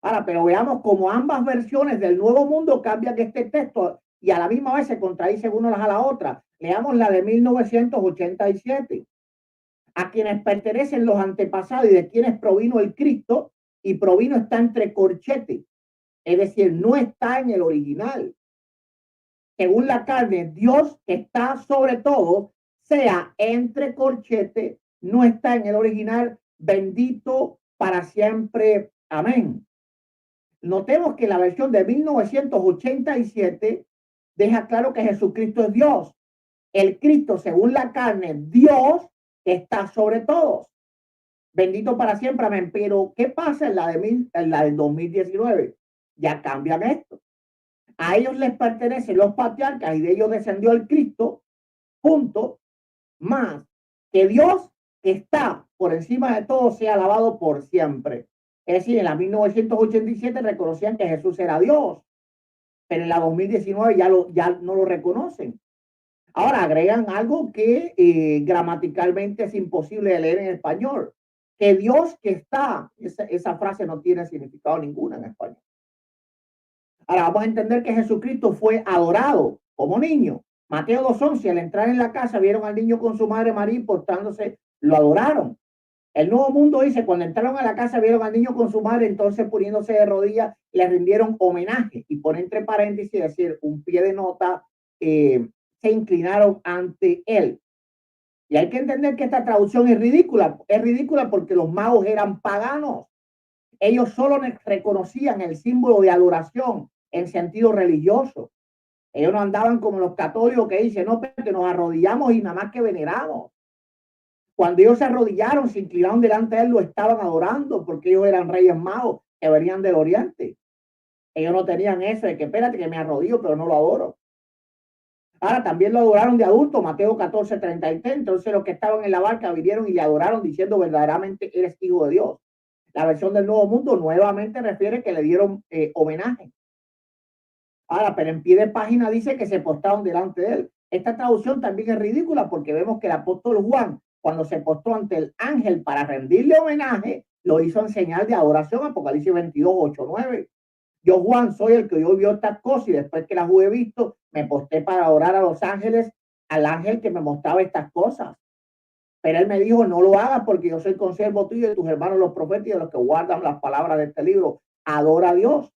Ahora, pero veamos cómo ambas versiones del Nuevo Mundo cambian este texto y a la misma vez se contradicen unas a la otra. Leamos la de 1987. A quienes pertenecen los antepasados y de quienes provino el Cristo, y provino está entre corchetes, es decir, no está en el original. Según la carne, Dios está sobre todo, sea entre corchetes, no está en el original, bendito para siempre. Amén. Notemos que la versión de 1987 deja claro que Jesucristo es Dios. El Cristo, según la carne, Dios está sobre todos. Bendito para siempre, amén. Pero, ¿qué pasa en la del 2019? Ya cambian esto. A ellos les pertenecen los patriarcas y de ellos descendió el Cristo, punto, más que Dios que está por encima de todo sea alabado por siempre. Es decir, en la 1987 reconocían que Jesús era Dios, pero en la 2019 ya no lo reconocen. Ahora agregan algo que gramaticalmente es imposible de leer en español, que Dios que está, esa frase no tiene significado ninguna en español. Ahora vamos a entender que Jesucristo fue adorado como niño. Mateo 2:11, al entrar en la casa vieron al niño con su madre María y portándose, lo adoraron. El Nuevo Mundo dice, cuando entraron a la casa vieron al niño con su madre, entonces poniéndose de rodillas le rindieron homenaje. Y pone entre paréntesis, decir, un pie de nota, se inclinaron ante él. Y hay que entender que esta traducción es ridícula. Es ridícula porque los magos eran paganos. Ellos solo reconocían el símbolo de adoración en sentido religioso. Ellos no andaban como los católicos que dicen, no, que nos arrodillamos y nada más que veneramos. Cuando ellos se arrodillaron, se inclinaron delante de él, lo estaban adorando porque ellos eran reyes magos que venían del oriente. Ellos no tenían eso de que espérate que me arrodillo, pero no lo adoro. Ahora también lo adoraron de adulto, Mateo 14:33. Entonces los que estaban en la barca vinieron y le adoraron diciendo verdaderamente eres hijo de Dios. La versión del Nuevo Mundo nuevamente refiere que le dieron homenaje. Ahora, pero en pie de página dice que se postraron delante de él. Esta traducción también es ridícula porque vemos que el apóstol Juan, cuando se postró ante el ángel para rendirle homenaje, lo hizo en señal de adoración, Apocalipsis 22, 8, 9. Yo, Juan, soy el que hoy vio estas cosas y después que las he visto, me postré para adorar a los ángeles, al ángel que me mostraba estas cosas. Pero él me dijo, no lo hagas porque yo soy consiervo tuyo y de tus hermanos los profetas y de los que guardan las palabras de este libro. Adora a Dios.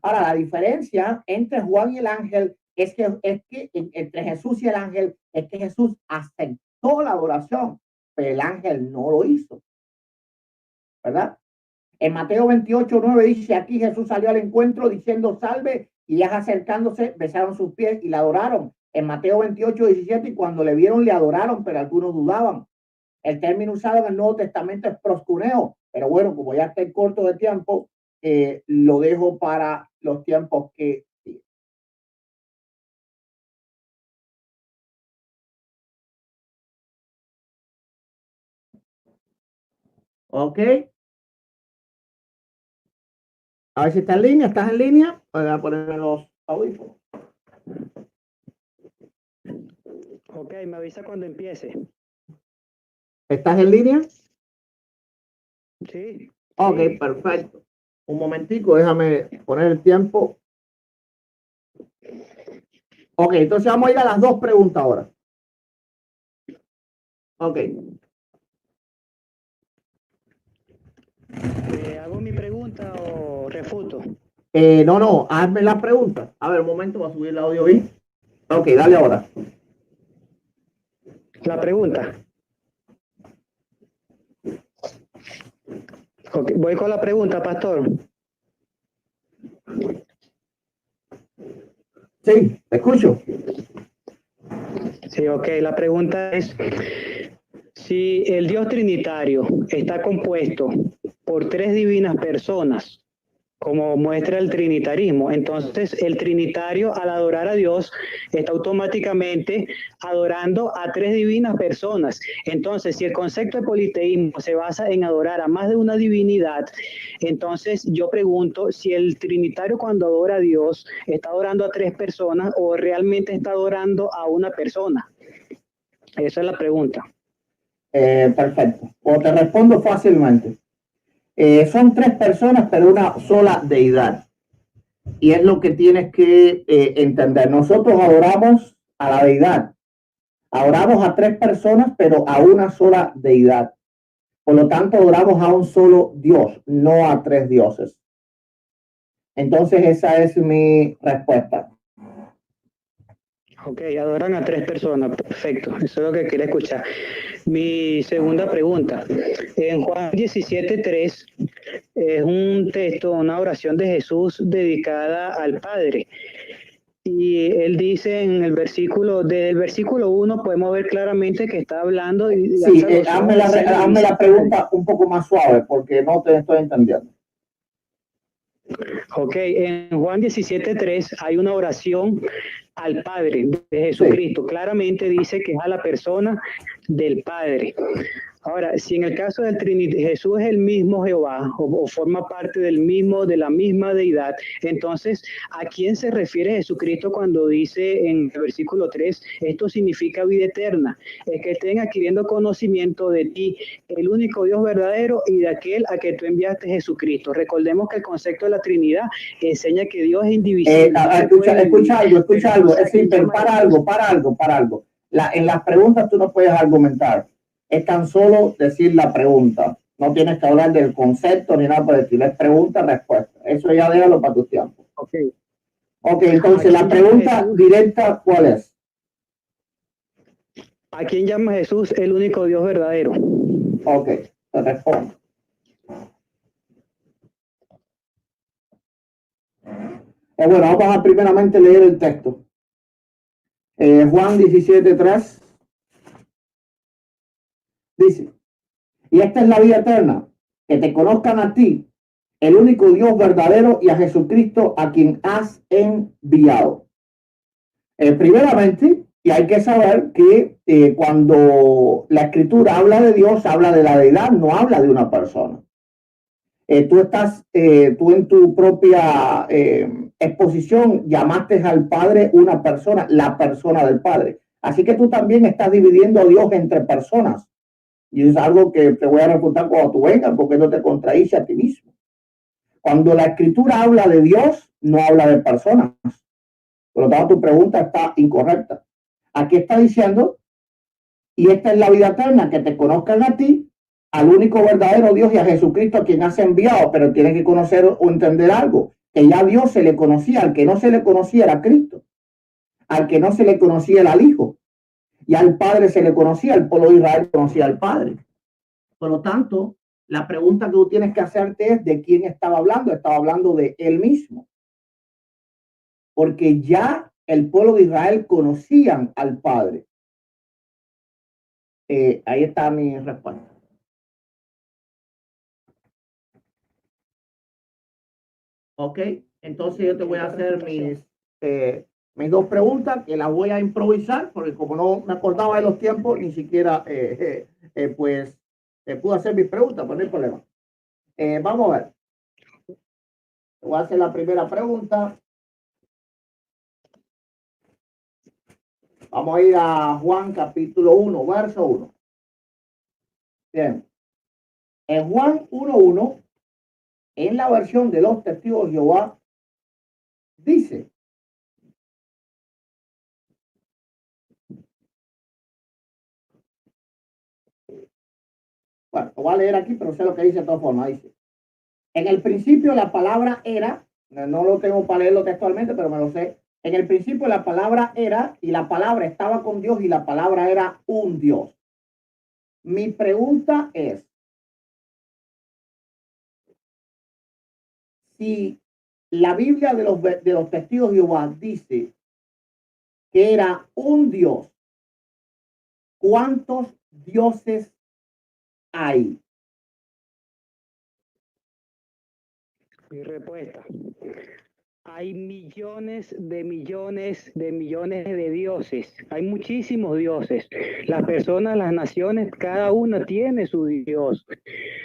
Ahora, la diferencia entre Juan y el ángel es que entre Jesús y el ángel es que Jesús aceptó la adoración, pero el ángel no lo hizo. ¿Verdad? En Mateo 28, 9 dice, aquí Jesús salió al encuentro diciendo salve, y ellas acercándose besaron sus pies y la adoraron. En Mateo 28, 17, y cuando le vieron le adoraron, pero algunos dudaban. El término usado en el Nuevo Testamento es proscuneo, pero bueno, como ya está en corto de tiempo, lo dejo para los tiempos que siguen. Ok. A ver si está en línea. ¿Estás en línea? Voy a ponerme los audífonos. Ok, me avisa cuando empiece. ¿Estás en línea? Sí. Ok, sí. Perfecto. Un momentico, déjame poner el tiempo. Ok, entonces vamos a ir a las dos preguntas ahora. Ok. ¿Hago mi pregunta o refuto? No, hazme la pregunta. A ver, un momento, voy a subir el audio ahí. Ok, dale ahora. La pregunta. Okay, voy con la pregunta, pastor. Sí, te escucho. Sí, ok. La pregunta es, si el Dios Trinitario está compuesto por tres divinas personas, como muestra el trinitarismo, entonces el trinitario al adorar a Dios está automáticamente adorando a tres divinas personas. Entonces, si el concepto de politeísmo se basa en adorar a más de una divinidad, entonces yo pregunto si el trinitario cuando adora a Dios está adorando a tres personas o realmente está adorando a una persona. Esa es la pregunta. Perfecto. O te respondo fácilmente. Son tres personas, pero una sola deidad. Y es lo que tienes que entender. Nosotros adoramos a la deidad. Adoramos a tres personas, pero a una sola deidad. Por lo tanto, adoramos a un solo Dios, no a tres dioses. Entonces, esa es mi respuesta. Ok, adoran a tres personas, perfecto, eso es lo que quería escuchar. Mi segunda pregunta, en Juan 17:3 es un texto, una oración de Jesús dedicada al Padre. Y él dice en el versículo, desde el versículo 1 podemos ver claramente que está hablando. Sí, hazme la pregunta un poco más suave porque no te estoy entendiendo. Ok, en Juan 17:3 hay una oración al Padre de Jesucristo. Sí. Claramente dice que es a la persona del Padre. Ahora, si en el caso del Trinidad Jesús es el mismo Jehová o forma parte de la misma deidad, entonces, ¿a quién se refiere Jesucristo cuando dice en el versículo 3, esto significa vida eterna? Es que estén adquiriendo conocimiento de ti, el único Dios verdadero y de aquel a que tú enviaste Jesucristo. Recordemos que el concepto de la Trinidad enseña que Dios es indivisible. Escucha algo. Es decir, para algo. En las preguntas tú no puedes argumentar. Es tan solo decir la pregunta. No tienes que hablar del concepto ni nada por decir. Es pregunta, respuesta. Eso ya déjalo para tu tiempo. Ok, entonces la pregunta directa, ¿cuál es? ¿A quién llama Jesús el único Dios verdadero? Ok, te respondo. Bueno, vamos a primeramente leer el texto. Juan 17:3 dice, y esta es la vida eterna, que te conozcan a ti, el único Dios verdadero, y a Jesucristo a quien has enviado. Primeramente, y hay que saber que cuando la escritura habla de Dios, habla de la deidad, no habla de una persona. Tú en tu propia exposición llamaste al Padre una persona, la persona del Padre. Así que tú también estás dividiendo a Dios entre personas. Y es algo que te voy a refutar cuando tú vengas, porque no te contradice a ti mismo. Cuando la Escritura habla de Dios, no habla de personas. Por lo tanto, tu pregunta está incorrecta. Aquí está diciendo, y esta es la vida eterna, que te conozcan a ti, al único verdadero Dios y a Jesucristo a quien has enviado, pero tienes que conocer o entender algo, que ya a Dios se le conocía, al que no se le conocía era Cristo, al que no se le conocía era el Hijo, y al Padre se le conocía, el pueblo de Israel conocía al Padre. Por lo tanto, la pregunta que tú tienes que hacerte es de quién estaba hablando de él mismo, porque ya el pueblo de Israel conocían al Padre. Ahí está mi respuesta. Ok, entonces yo te voy a hacer mis dos preguntas, que las voy a improvisar, porque como no me acordaba de los tiempos, ni siquiera pues pude hacer mis preguntas, pero no hay problema. Vamos a ver. Voy a hacer la primera pregunta. Vamos a ir a Juan capítulo 1, verso 1. Bien. En Juan 1:1, en la versión de los testigos de Jehová, dice: bueno, lo voy a leer aquí, pero sé lo que dice de todas formas. Dice: en el principio la palabra era, no lo tengo para leerlo textualmente, pero me lo sé. En el principio la palabra era, y la palabra estaba con Dios, y la palabra era un Dios. Mi pregunta es, si la Biblia de los testigos de Jehová dice que era un Dios, ¿cuántos dioses hay? Mi respuesta. Hay millones de millones de millones de dioses. Hay muchísimos dioses. Las personas, las naciones, cada una tiene su Dios.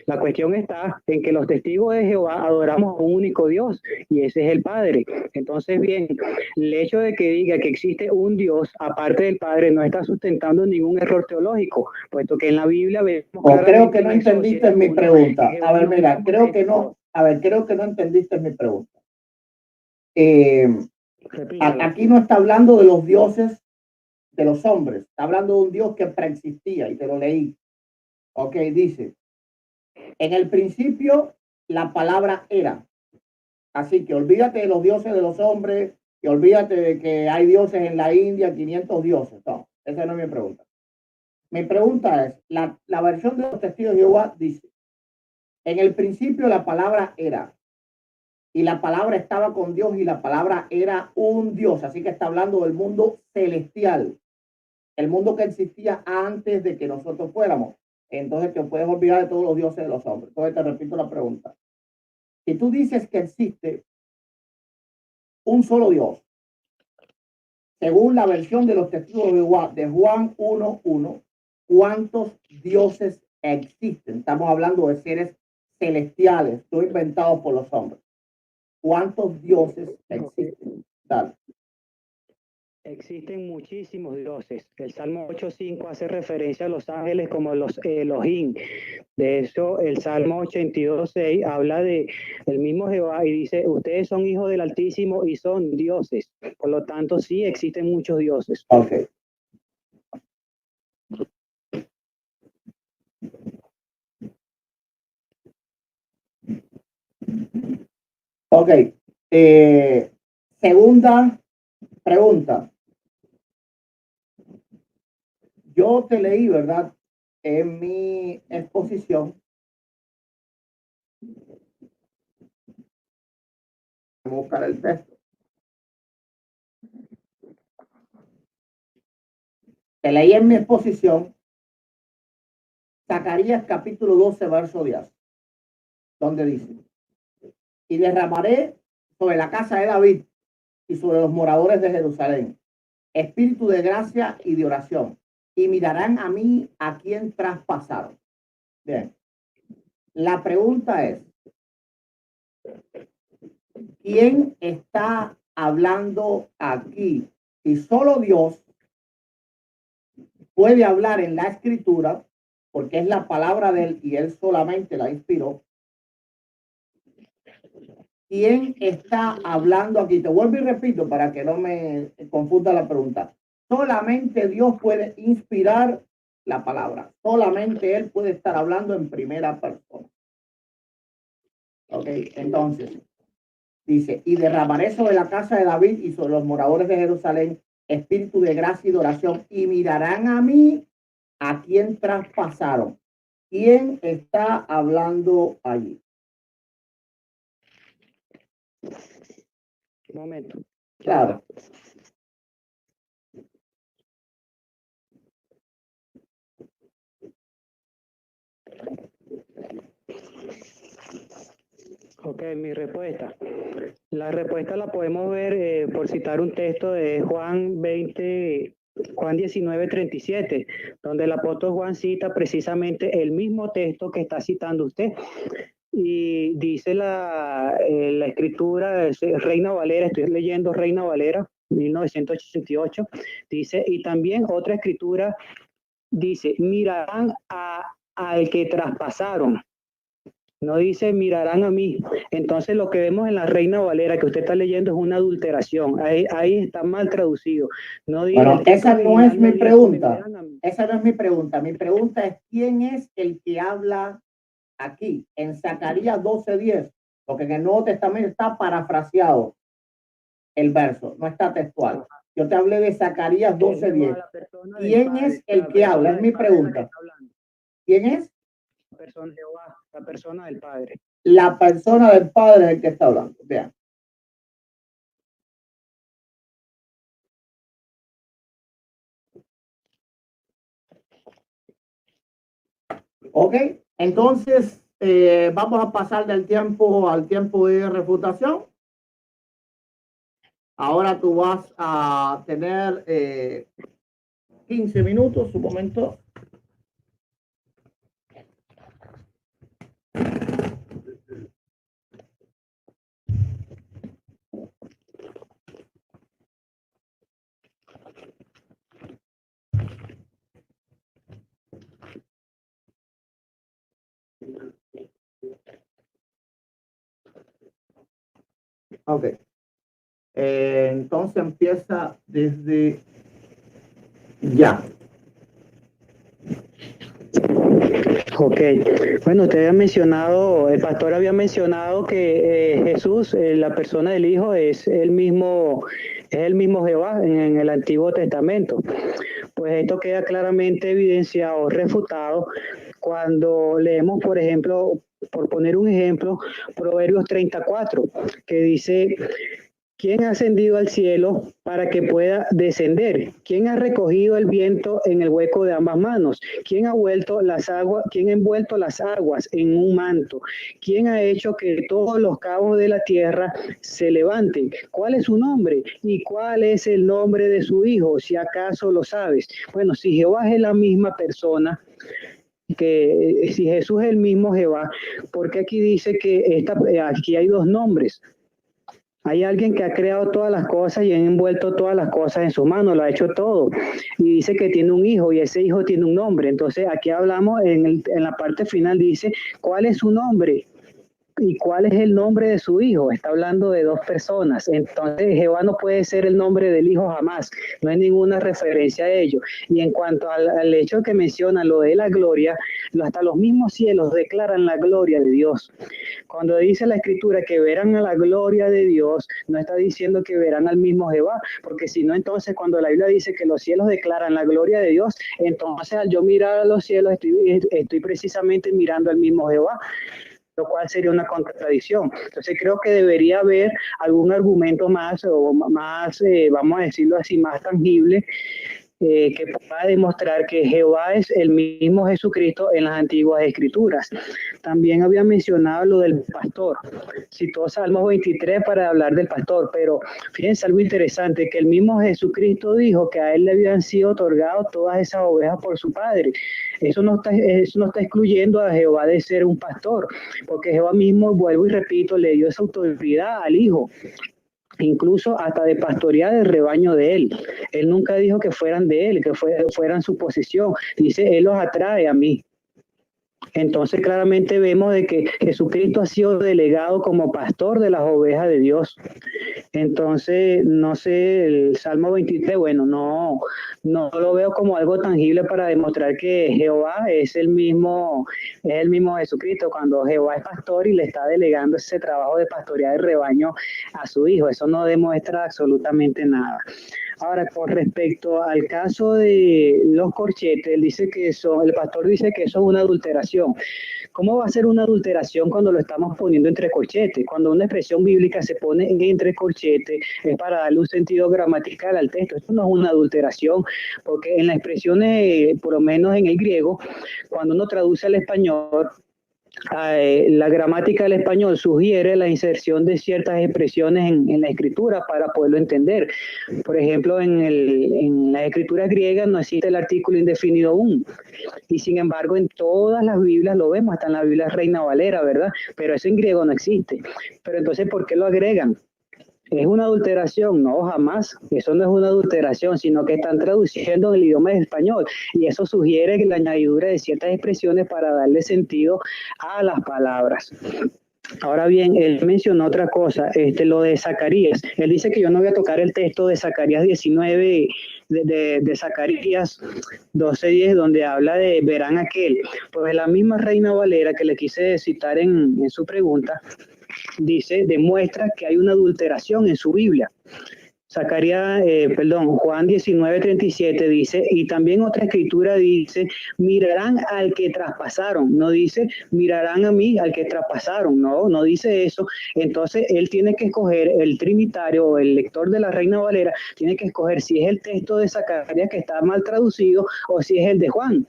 La cuestión está en que los testigos de Jehová adoramos a un único Dios y ese es el Padre. Entonces, bien, el hecho de que diga que existe un Dios aparte del Padre no está sustentando ningún error teológico, puesto que en la Biblia vemos creo que no entendiste mi pregunta. A ver, mira, creo que no. A ver, creo que no entendiste mi pregunta. Aquí no está hablando de los dioses de los hombres, está hablando de un Dios que preexistía, y te lo leí. Ok, dice: en el principio la palabra era. Así que olvídate de los dioses de los hombres y olvídate de que hay dioses en la India, 500 dioses. No, esa no es mi pregunta. Mi pregunta es, la versión de los testigos de Jehová dice: en el principio la palabra era, y la palabra estaba con Dios, y la palabra era un Dios. Así que está hablando del mundo celestial, el mundo que existía antes de que nosotros fuéramos. Entonces te puedes olvidar de todos los dioses de los hombres. Entonces te repito la pregunta. Si tú dices que existe un solo Dios, según la versión de los testigos de Juan 1:1, ¿cuántos dioses existen? Estamos hablando de seres celestiales, no inventados por los hombres. ¿Cuántos dioses existen? Dale. Existen muchísimos dioses. El Salmo 8:5 hace referencia a los ángeles como los Elohim. De eso, el Salmo 82:6 habla de el mismo Jehová y dice: ustedes son hijos del Altísimo y son dioses. Por lo tanto, sí existen muchos dioses. Ok. Ok. Segunda pregunta. Yo te leí, ¿verdad? En mi exposición. Voy a buscar el texto. Te leí en mi exposición Zacarías capítulo 12, verso 10, donde dice: y derramaré sobre la casa de David y sobre los moradores de Jerusalén espíritu de gracia y de oración, y mirarán a mí a quien traspasaron. Bien, la pregunta es, ¿Quién está hablando aquí? Si solo Dios puede hablar en la escritura, porque es la palabra de él y él solamente la inspiró. ¿Quién está hablando aquí? Te vuelvo y repito para que no me confunda la pregunta. Solamente Dios puede inspirar la palabra. Solamente él puede estar hablando en primera persona. Ok, entonces dice, y derramaré sobre la casa de David y sobre los moradores de Jerusalén espíritu de gracia y de oración, y mirarán a mí, a quien traspasaron. ¿Quién está hablando allí? Un momento. Claro. Ok, mi respuesta. La respuesta la podemos ver por citar un texto de Juan 19:37, donde el apóstol Juan cita precisamente el mismo texto que está citando usted. Y dice la escritura, Reina Valera, estoy leyendo Reina Valera, 1988, dice, y también otra escritura dice, mirarán al que traspasaron. No dice mirarán a mí. Entonces lo que vemos en la Reina Valera que usted está leyendo es una adulteración. Ahí está mal traducido. No dice, bueno, esa no es mi pregunta. Esa no es mi pregunta. Mi pregunta es, ¿quién es el que habla aquí? En Zacarías 12:10, porque en el Nuevo Testamento está parafraseado el verso, no está textual. Yo te hablé de Zacarías 12:10. ¿Quién es el que habla? Es mi pregunta. ¿Quién es? La persona del Padre. La persona del Padre es el que está hablando. Vean. Ok, entonces vamos a pasar del tiempo al tiempo de refutación. Ahora tú vas a tener 15 minutos, un momento. Ok. Entonces empieza desde ya. Ok, bueno, usted había mencionado, el pastor había mencionado que Jesús, la persona del Hijo, es el mismo Jehová en el Antiguo Testamento. Pues esto queda claramente evidenciado, refutado, cuando leemos, por ejemplo, por poner un ejemplo, Proverbios 34, que dice, ¿quién ha ascendido al cielo para que pueda descender? ¿Quién ha recogido el viento en el hueco de ambas manos? ¿Quién ha envuelto las aguas en un manto? ¿Quién ha hecho que todos los cabos de la tierra se levanten? ¿Cuál es su nombre? ¿Y cuál es el nombre de su hijo? Si acaso lo sabes. Bueno, si Jehová es la misma persona, que si Jesús es el mismo Jehová, ¿por qué aquí dice que aquí hay dos nombres? Hay alguien que ha creado todas las cosas y ha envuelto todas las cosas en sus manos, lo ha hecho todo. Y dice que tiene un hijo y ese hijo tiene un nombre. Entonces aquí hablamos, en la parte final dice, ¿cuál es su nombre? ¿Y cuál es el nombre de su hijo? Está hablando de dos personas. Entonces Jehová no puede ser el nombre del hijo jamás. No hay ninguna referencia a ello. Y en cuanto al hecho que menciona lo de la gloria, hasta los mismos cielos declaran la gloria de Dios. Cuando dice la escritura que verán a la gloria de Dios, no está diciendo que verán al mismo Jehová, porque si no, entonces cuando la Biblia dice que los cielos declaran la gloria de Dios, entonces al yo mirar a los cielos estoy precisamente mirando al mismo Jehová, lo cual sería una contradicción. Entonces creo que debería haber algún argumento más, o más, vamos a decirlo así, más tangible, que pueda demostrar que Jehová es el mismo Jesucristo en las antiguas escrituras. También había mencionado lo del pastor, citó Salmos 23 para hablar del pastor, pero fíjense algo interesante, que el mismo Jesucristo dijo que a él le habían sido otorgadas todas esas ovejas por su padre. Eso no está excluyendo a Jehová de ser un pastor, porque Jehová mismo, vuelvo y repito, le dio esa autoridad al Hijo, incluso hasta de pastorear el rebaño de él. Él nunca dijo que fueran de él, que fueran su posesión. Dice, él los atrae a mí. Entonces claramente vemos de que Jesucristo ha sido delegado como pastor de las ovejas de Dios. Entonces, no sé, el Salmo 23, bueno, no lo veo como algo tangible para demostrar que Jehová es el mismo Jesucristo, cuando Jehová es pastor y le está delegando ese trabajo de pastorear el rebaño a su hijo. Eso no demuestra absolutamente nada. Ahora, con respecto al caso de los corchetes, el pastor dice que eso es una adulteración. ¿Cómo va a ser una adulteración cuando lo estamos poniendo entre corchetes? Cuando una expresión bíblica se pone entre corchetes es para darle un sentido gramatical al texto. Esto no es una adulteración, porque en las expresiones, por lo menos en el griego, cuando uno traduce al español, la gramática del español sugiere la inserción de ciertas expresiones en la escritura para poderlo entender. Por ejemplo, en las escrituras griegas no existe el artículo indefinido un, y sin embargo en todas las Biblias lo vemos, hasta en la Biblia Reina Valera, ¿verdad? Pero eso en griego no existe. Pero entonces, ¿por qué lo agregan? ¿Es una adulteración? No, jamás. Eso no es una adulteración, sino que están traduciendo en el idioma español y eso sugiere la añadidura de ciertas expresiones para darle sentido a las palabras. Ahora bien, él mencionó otra cosa, lo de Zacarías. Él dice que yo no voy a tocar el texto de Zacarías 19, de Zacarías 12:10, donde habla de verán aquel. Pues la misma Reina Valera que le quise citar en su pregunta, demuestra que hay una adulteración en su Biblia. Juan 19:37 dice, y también otra escritura dice, mirarán al que traspasaron, no dice, mirarán a mí al que traspasaron, no dice eso. Entonces él tiene que escoger, el trinitario o el lector de la Reina Valera, tiene que escoger si es el texto de Zacarías que está mal traducido o si es el de Juan.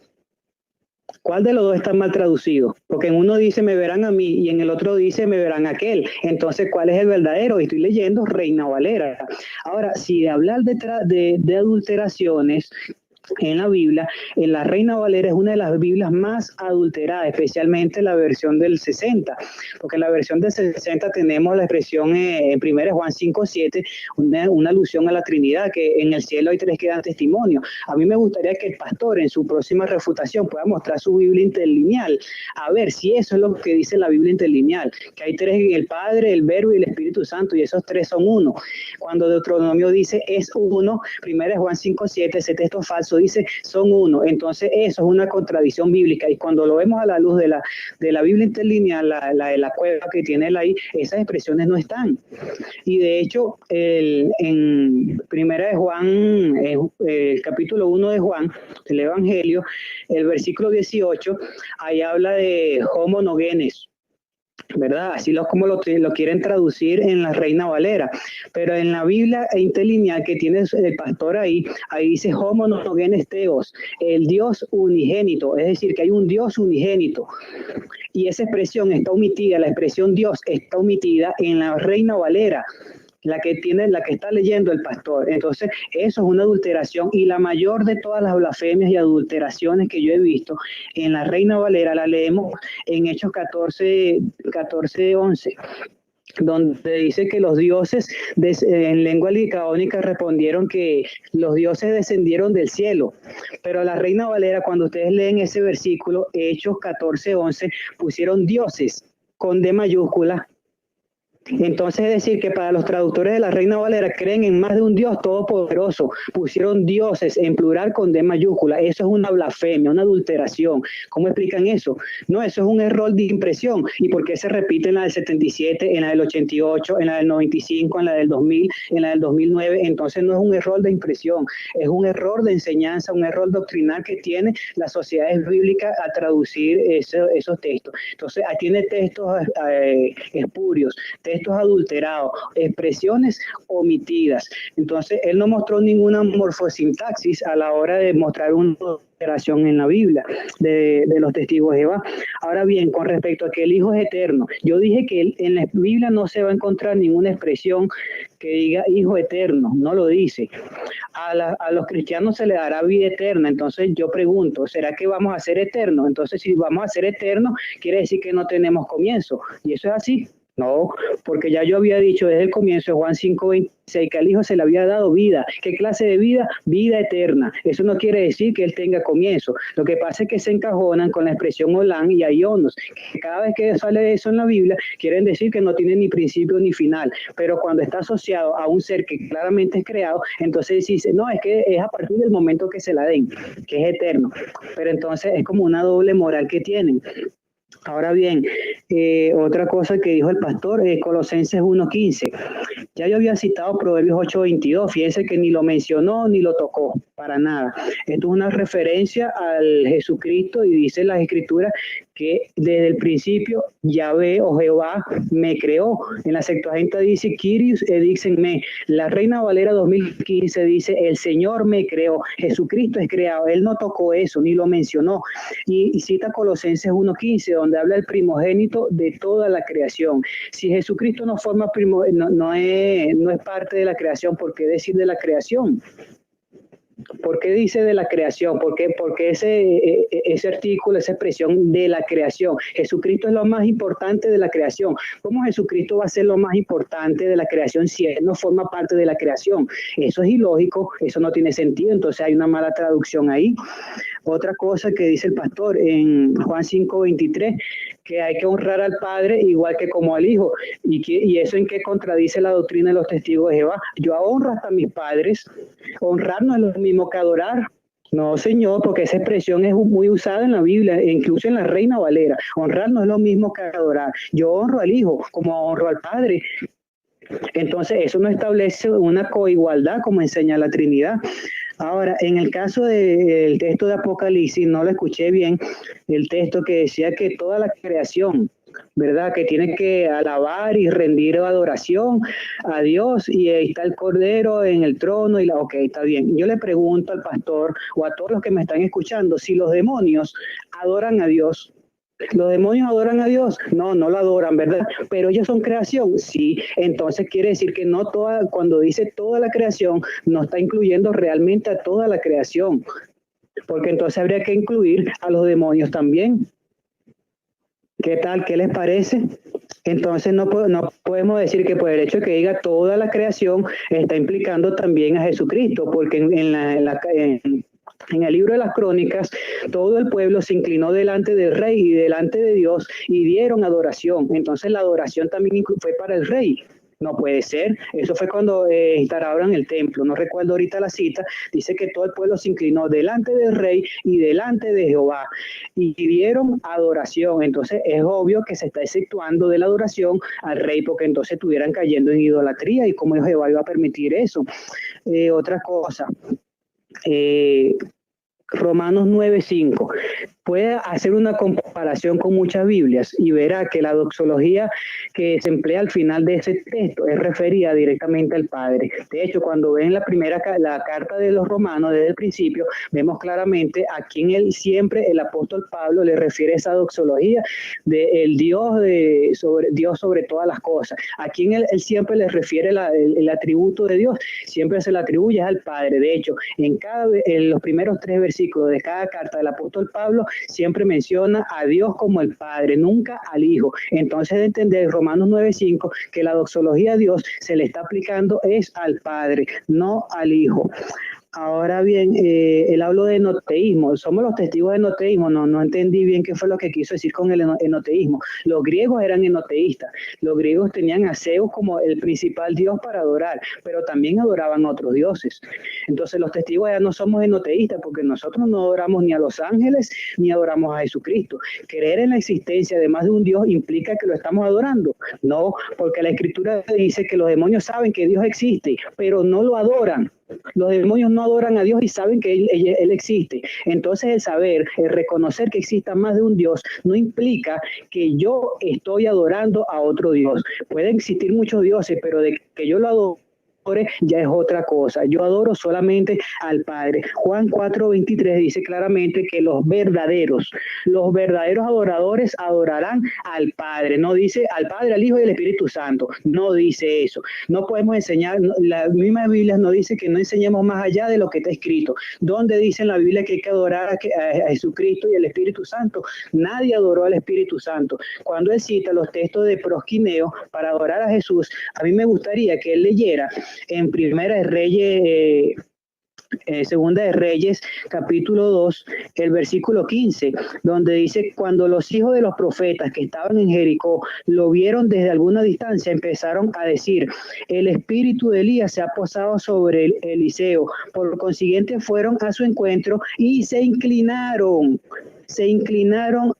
¿Cuál de los dos está mal traducido? Porque en uno dice me verán a mí y en el otro dice me verán a aquel. Entonces, ¿cuál es el verdadero? Y estoy leyendo Reina Valera. Ahora, si de hablar de adulteraciones en la Biblia, en la Reina Valera es una de las Biblias más adulteradas, especialmente la versión del 60, porque en la versión del 60 tenemos la expresión en 1 Juan 5:7, una alusión a la Trinidad, que en el cielo hay tres que dan testimonio. A mí me gustaría que el pastor en su próxima refutación pueda mostrar su Biblia interlineal, a ver si eso es lo que dice la Biblia interlineal, que hay tres, el Padre, el Verbo y el Espíritu Santo, y esos tres son uno. Cuando Deuteronomio dice es uno, 1 Juan 5:7, ese texto falso dice son uno. Entonces eso es una contradicción bíblica, y cuando lo vemos a la luz de la Biblia interlineal, la de la cueva que tiene él ahí, esas expresiones no están. Y de hecho en primera de Juan, el capítulo 1 de Juan, el Evangelio, el versículo 18, ahí habla de homo no genes, ¿verdad? Así como lo quieren traducir en la Reina Valera, pero en la Biblia interlineal que tiene el pastor ahí dice homo no genes theos, el Dios unigénito, es decir, que hay un Dios unigénito, y esa expresión está omitida, la expresión Dios está omitida en la Reina Valera, la que está leyendo el pastor. Entonces eso es una adulteración, y la mayor de todas las blasfemias y adulteraciones que yo he visto en la Reina Valera la leemos en Hechos 14:11, donde dice que los dioses en lengua licaónica respondieron que los dioses descendieron del cielo, pero la Reina Valera, cuando ustedes leen ese versículo, Hechos 14:11, pusieron dioses con D mayúscula. Entonces, es decir, que para los traductores de la Reina Valera creen en más de un Dios todopoderoso. Pusieron dioses en plural con D mayúscula. Eso es una blasfemia, una adulteración. ¿Cómo explican eso? No, eso es un error de impresión. ¿Y por qué se repite en la del 77, en la del 88, en la del 95, en la del 2000, en la del 2009? Entonces no es un error de impresión, es un error de enseñanza, un error doctrinal que tiene las sociedades bíblicas a traducir esos textos. Entonces, tiene textos espurios, textos textos adulterados, expresiones omitidas. Entonces, él no mostró ninguna morfosintaxis a la hora de mostrar una alteración en la Biblia de los testigos de Jehová. Ahora bien, con respecto a que el Hijo es eterno, yo dije que en la Biblia no se va a encontrar ninguna expresión que diga Hijo eterno, no lo dice. A los cristianos se les dará vida eterna. Entonces yo pregunto, ¿será que vamos a ser eternos? Entonces, si vamos a ser eternos, quiere decir que no tenemos comienzo. ¿Y eso es así? No, porque ya yo había dicho desde el comienzo de Juan 5:26 que al Hijo se le había dado vida. ¿Qué clase de vida? Vida eterna. Eso no quiere decir que Él tenga comienzo. Lo que pasa es que se encajonan con la expresión Olán y Aionos. Cada vez que sale eso en la Biblia, quieren decir que no tiene ni principio ni final. Pero cuando está asociado a un ser que claramente es creado, entonces dice, no, es que es a partir del momento que se la den, que es eterno. Pero entonces es como una doble moral que tienen. Ahora bien, otra cosa que dijo el pastor, Colosenses 1:15. Ya yo había citado Proverbios 8:22, fíjense que ni lo mencionó ni lo tocó, para nada. Esto es una referencia al Jesucristo y dice las Escrituras que desde el principio Yahvé o Jehová me creó. En la Septuaginta dice Kyrios edixen me. La Reina Valera 2015 dice el Señor me creó. Jesucristo es creado. Él no tocó eso ni lo mencionó. Y cita Colosenses 1:15 donde habla el primogénito de toda la creación. Si Jesucristo no forma no es parte de la creación, ¿por qué decir de la creación? ¿Por qué dice de la creación? Porque ese artículo, esa expresión de la creación. Jesucristo es lo más importante de la creación. ¿Cómo Jesucristo va a ser lo más importante de la creación si Él no forma parte de la creación? Eso es ilógico, eso no tiene sentido, entonces hay una mala traducción ahí. Otra cosa que dice el pastor en Juan 5:23, que hay que honrar al Padre igual que como al Hijo. ¿Y eso en qué contradice la doctrina de los testigos de Jehová? Yo honro hasta a mis padres. Honrar no es lo mismo que adorar. No, señor, porque esa expresión es muy usada en la Biblia, incluso en la Reina Valera. Honrar no es lo mismo que adorar. Yo honro al Hijo como honro al Padre. Entonces, eso no establece una coigualdad como enseña la Trinidad. Ahora, en el caso del texto de Apocalipsis, no lo escuché bien, el texto que decía que toda la creación, ¿verdad? Que tiene que alabar y rendir adoración a Dios y ahí está el Cordero en el trono ok, está bien. Yo le pregunto al pastor o a todos los que me están escuchando, si los demonios adoran a Dios. ¿Los demonios adoran a Dios? No, no lo adoran, ¿verdad? Pero ellos son creación, sí. Entonces quiere decir que no toda, cuando dice toda la creación, no está incluyendo realmente a toda la creación, porque entonces habría que incluir a los demonios también. ¿Qué tal? ¿Qué les parece? Entonces no podemos decir que por el hecho de que diga toda la creación está implicando también a Jesucristo, porque en el libro de las Crónicas, todo el pueblo se inclinó delante del rey y delante de Dios y dieron adoración. Entonces la adoración también fue para el rey. No puede ser. Eso fue cuando instauraron el templo. No recuerdo ahorita la cita. Dice que todo el pueblo se inclinó delante del rey y delante de Jehová y dieron adoración. Entonces es obvio que se está exceptuando de la adoración al rey porque entonces estuvieran cayendo en idolatría y cómo Jehová iba a permitir eso. Otra cosa. Romanos 9:5. Puede hacer una comparación con muchas Biblias y verá que la doxología que se emplea al final de ese texto es referida directamente al Padre. De hecho, cuando ven la carta de los Romanos desde el principio, vemos claramente a quien el apóstol Pablo le refiere esa doxología del Dios sobre todas las cosas. A quien él siempre le refiere el atributo de Dios, siempre se le atribuye al Padre. De hecho, en los primeros 3 versículos de cada carta del apóstol Pablo, siempre menciona a Dios como el Padre, nunca al Hijo. Entonces, de entender Romanos 9:5, que la doxología a Dios se le está aplicando es al Padre, no al Hijo. Ahora bien, él habló de enoteísmo. Somos los testigos de enoteísmo. No entendí bien qué fue lo que quiso decir con el enoteísmo. Los griegos eran enoteístas. Los griegos tenían a Zeus como el principal dios para adorar, pero también adoraban a otros dioses. Entonces los testigos ya no somos enoteístas porque nosotros no adoramos ni a los ángeles ni adoramos a Jesucristo. Creer en la existencia de más de un dios implica que lo estamos adorando. No, porque la Escritura dice que los demonios saben que Dios existe, pero no lo adoran. Los demonios no adoran a Dios y saben que él existe. Entonces el saber, el reconocer que exista más de un Dios, no implica que yo estoy adorando a otro Dios. Pueden existir muchos dioses, pero de que yo lo adoro ya es otra cosa. Yo adoro solamente al Padre. Juan 4:23 dice claramente que los verdaderos adoradores adorarán al Padre. No dice al Padre, al Hijo y al Espíritu Santo. No dice eso. No podemos enseñar, la misma Biblia nos dice que no enseñemos más allá de lo que está escrito. ¿Dónde dice en la Biblia que hay que adorar a Jesucristo y al Espíritu Santo? Nadie adoró al Espíritu Santo. Cuando él cita los textos de prosquineo para adorar a Jesús, a mí me gustaría que él leyera en Primera de Reyes, Segunda de Reyes, capítulo 2, el versículo 15, donde dice, cuando los hijos de los profetas que estaban en Jericó lo vieron desde alguna distancia, empezaron a decir, el espíritu de Elías se ha posado sobre Eliseo. Por consiguiente fueron a su encuentro y se inclinaron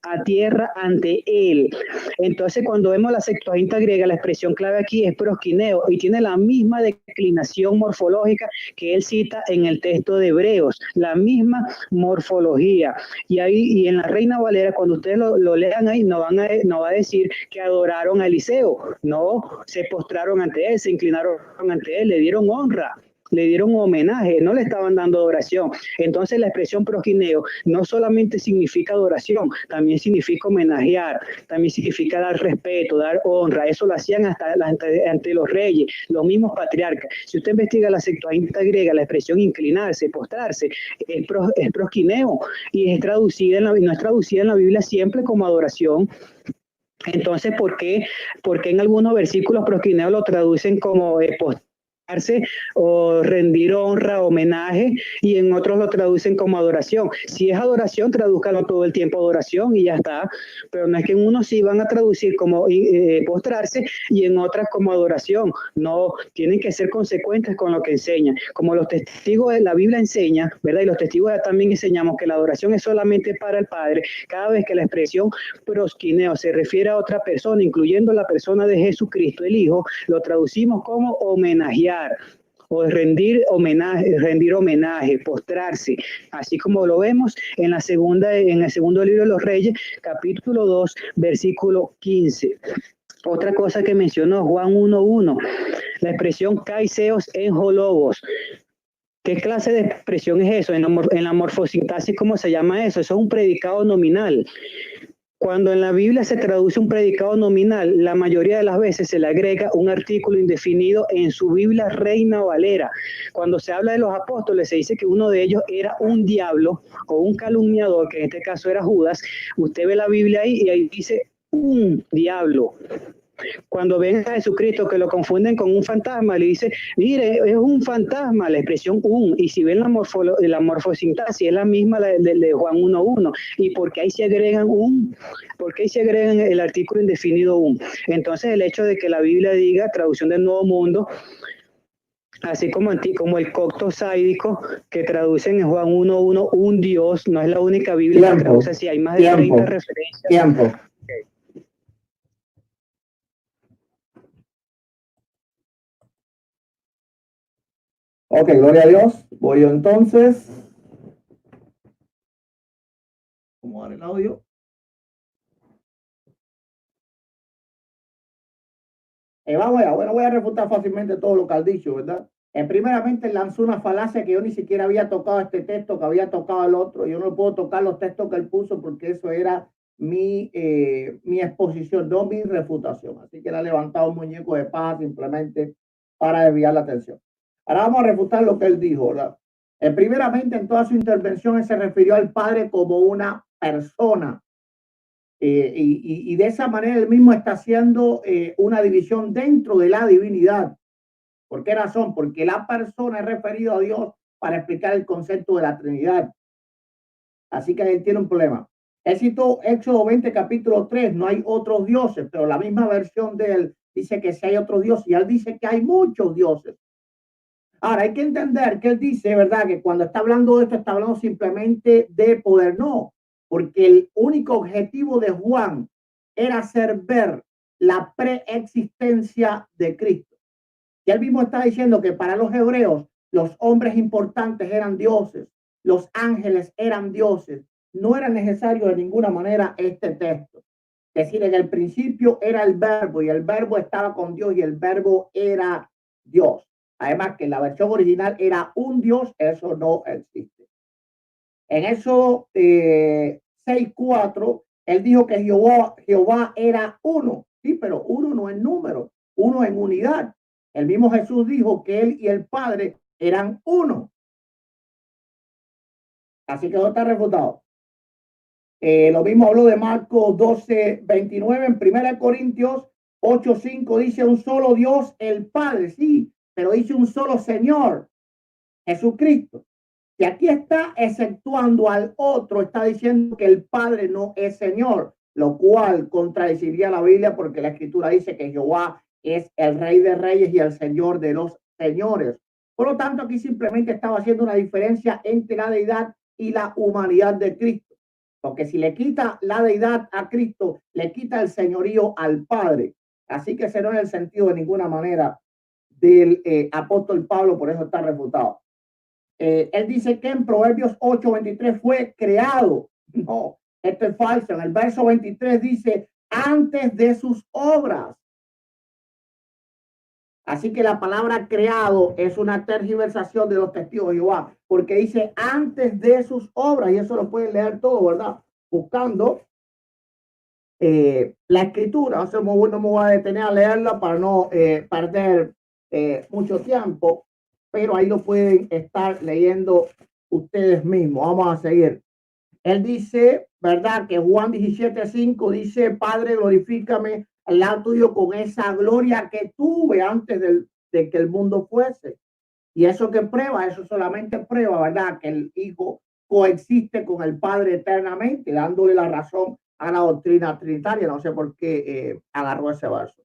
a tierra ante él. Entonces, cuando vemos la Septuaginta griega, la expresión clave aquí es prosquineo y tiene la misma declinación morfológica que él cita en el texto de Hebreos, la misma morfología. Y en la Reina Valera, cuando ustedes lo lean ahí, no va a decir que adoraron a Eliseo, no, se postraron ante él, se inclinaron ante él, le dieron honra, le dieron homenaje, no le estaban dando adoración. Entonces la expresión prosquineo no solamente significa adoración, también significa homenajear, también significa dar respeto, dar honra. Eso lo hacían hasta ante los reyes, los mismos patriarcas. Si usted investiga la Septuaginta griega, la expresión inclinarse, postrarse, es prosquineo y no es traducida en la Biblia siempre como adoración. Entonces, ¿por qué en algunos versículos prosquineo lo traducen como o rendir honra, homenaje, y en otros lo traducen como adoración? Si es adoración, tradúzcalo todo el tiempo adoración y ya está, pero no es que en unos sí van a traducir como postrarse y en otras como adoración. No, tienen que ser consecuentes con lo que enseñan. Como los testigos de la Biblia enseñan, ¿verdad? Y los testigos también enseñamos que la adoración es solamente para el Padre. Cada vez que la expresión prosquineo se refiere a otra persona, incluyendo la persona de Jesucristo, el Hijo, lo traducimos como homenajear o rendir homenaje, postrarse, así como lo vemos en el segundo libro de los Reyes, capítulo 2, versículo 15. Otra cosa que mencionó Juan 1:1, la expresión caiseos en hologos. ¿Qué clase de expresión es eso? En la morfosintaxis, ¿cómo se llama eso? Eso es un predicado nominal. Cuando en la Biblia se traduce un predicado nominal, la mayoría de las veces se le agrega un artículo indefinido en su Biblia Reina Valera. Cuando se habla de los apóstoles, se dice que uno de ellos era un diablo o un calumniador, que en este caso era Judas. Usted ve la Biblia ahí y ahí dice un diablo. Cuando ven a Jesucristo que lo confunden con un fantasma, le dice, mire, es un fantasma, la expresión un, y si ven la morfosintaxis es la misma de Juan 1:1, y porque ahí se agregan el artículo indefinido un. Entonces el hecho de que la Biblia diga, traducción del Nuevo Mundo, así como el cocto sáidico que traducen en Juan 1:1, un Dios, no es la única Biblia que traduce así, hay más de 30 referencias. Ok, gloria a Dios. Voy yo entonces. ¿Cómo va el audio? Voy a refutar fácilmente todo lo que has dicho, ¿verdad? Primeramente lanzó una falacia que yo ni siquiera había tocado este texto, que había tocado el otro. Yo no puedo tocar los textos que él puso porque eso era mi exposición, no mi refutación. Así que él ha levantado un muñeco de paja simplemente para desviar la atención. Ahora vamos a refutar lo que él dijo, ¿verdad? Primeramente, en toda su intervención, él se refirió al Padre como una persona. Y de esa manera él mismo está haciendo una división dentro de la divinidad. ¿Por qué razón? Porque la persona es referido a Dios para explicar el concepto de la Trinidad. Así que él tiene un problema. Él citó Éxodo 20, capítulo 3, no hay otros dioses, pero la misma versión de él dice que sí hay otros dioses y él dice que hay muchos dioses. Ahora, hay que entender que él dice, ¿verdad? Que cuando está hablando de esto, está hablando simplemente de poder. No, porque el único objetivo de Juan era hacer ver la preexistencia de Cristo. Y él mismo está diciendo que para los hebreos los hombres importantes eran dioses, los ángeles eran dioses. No era necesario de ninguna manera este texto. Es decir, en el principio era el verbo y el verbo estaba con Dios y el verbo era Dios. Además que la versión original era un Dios, eso no existe. En eso 6:4, él dijo que Jehová era uno, sí, pero uno no en número, uno en unidad. El mismo Jesús dijo que él y el Padre eran uno. Así que no está refutado. Lo mismo habló de Marcos 12:29, en 1 Corintios 8:5 dice un solo Dios, el Padre, sí, pero dice un solo Señor, Jesucristo. Y aquí está exceptuando al otro, está diciendo que el Padre no es Señor, lo cual contradeciría la Biblia porque la Escritura dice que Jehová es el Rey de Reyes y el Señor de los señores. Por lo tanto, aquí simplemente estaba haciendo una diferencia entre la deidad y la humanidad de Cristo. Porque si le quita la deidad a Cristo, le quita el señorío al Padre. Así que ese no es el sentido de ninguna manera del apóstol Pablo, por eso está refutado. Él dice que en Proverbios 8:23 fue creado. No, esto es falso. En el verso 23 dice antes de sus obras. Así que la palabra creado es una tergiversación de los testigos de Jehová, porque dice antes de sus obras, y eso lo pueden leer todo, ¿verdad? Buscando la escritura. O sea, no me voy a detener a leerla para no perder mucho tiempo, pero ahí lo pueden estar leyendo ustedes mismos. Vamos a seguir. Él dice, ¿verdad? Que Juan 17:5 dice, Padre, glorifícame al lado tuyo con esa gloria que tuve antes de que el mundo fuese. Y eso que prueba, eso solamente prueba, ¿verdad? Que el Hijo coexiste con el Padre eternamente, dándole la razón a la doctrina trinitaria. No sé por qué agarró ese verso.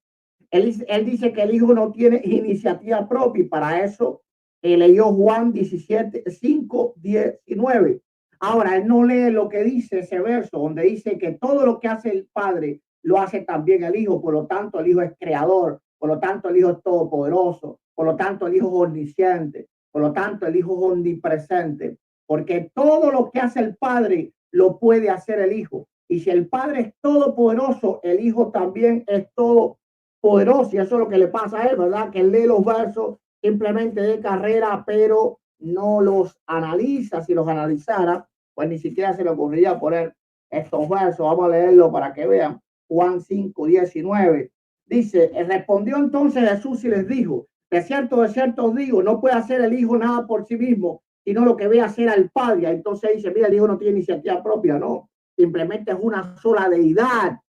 Él dice que el Hijo no tiene iniciativa propia y para eso leyó Juan 17:5, 19. Ahora, él no lee lo que dice ese verso, donde dice que todo lo que hace el Padre lo hace también el Hijo, por lo tanto el Hijo es creador, por lo tanto el Hijo es todopoderoso, por lo tanto el Hijo es omnisciente, por lo tanto el Hijo es omnipresente, porque todo lo que hace el Padre lo puede hacer el Hijo. Y si el Padre es todopoderoso, el Hijo también es todopoderoso. Y eso es lo que le pasa a él, ¿verdad? Que él lee los versos simplemente de carrera, pero no los analiza. Si los analizara, pues ni siquiera se le ocurriría poner estos versos. Vamos a leerlo para que vean. Juan 5:19 dice, respondió entonces Jesús y les dijo, de cierto os digo, no puede hacer el Hijo nada por sí mismo, sino lo que ve hacer al Padre. Entonces dice, mira, el Hijo no tiene iniciativa propia, no, simplemente es una sola deidad.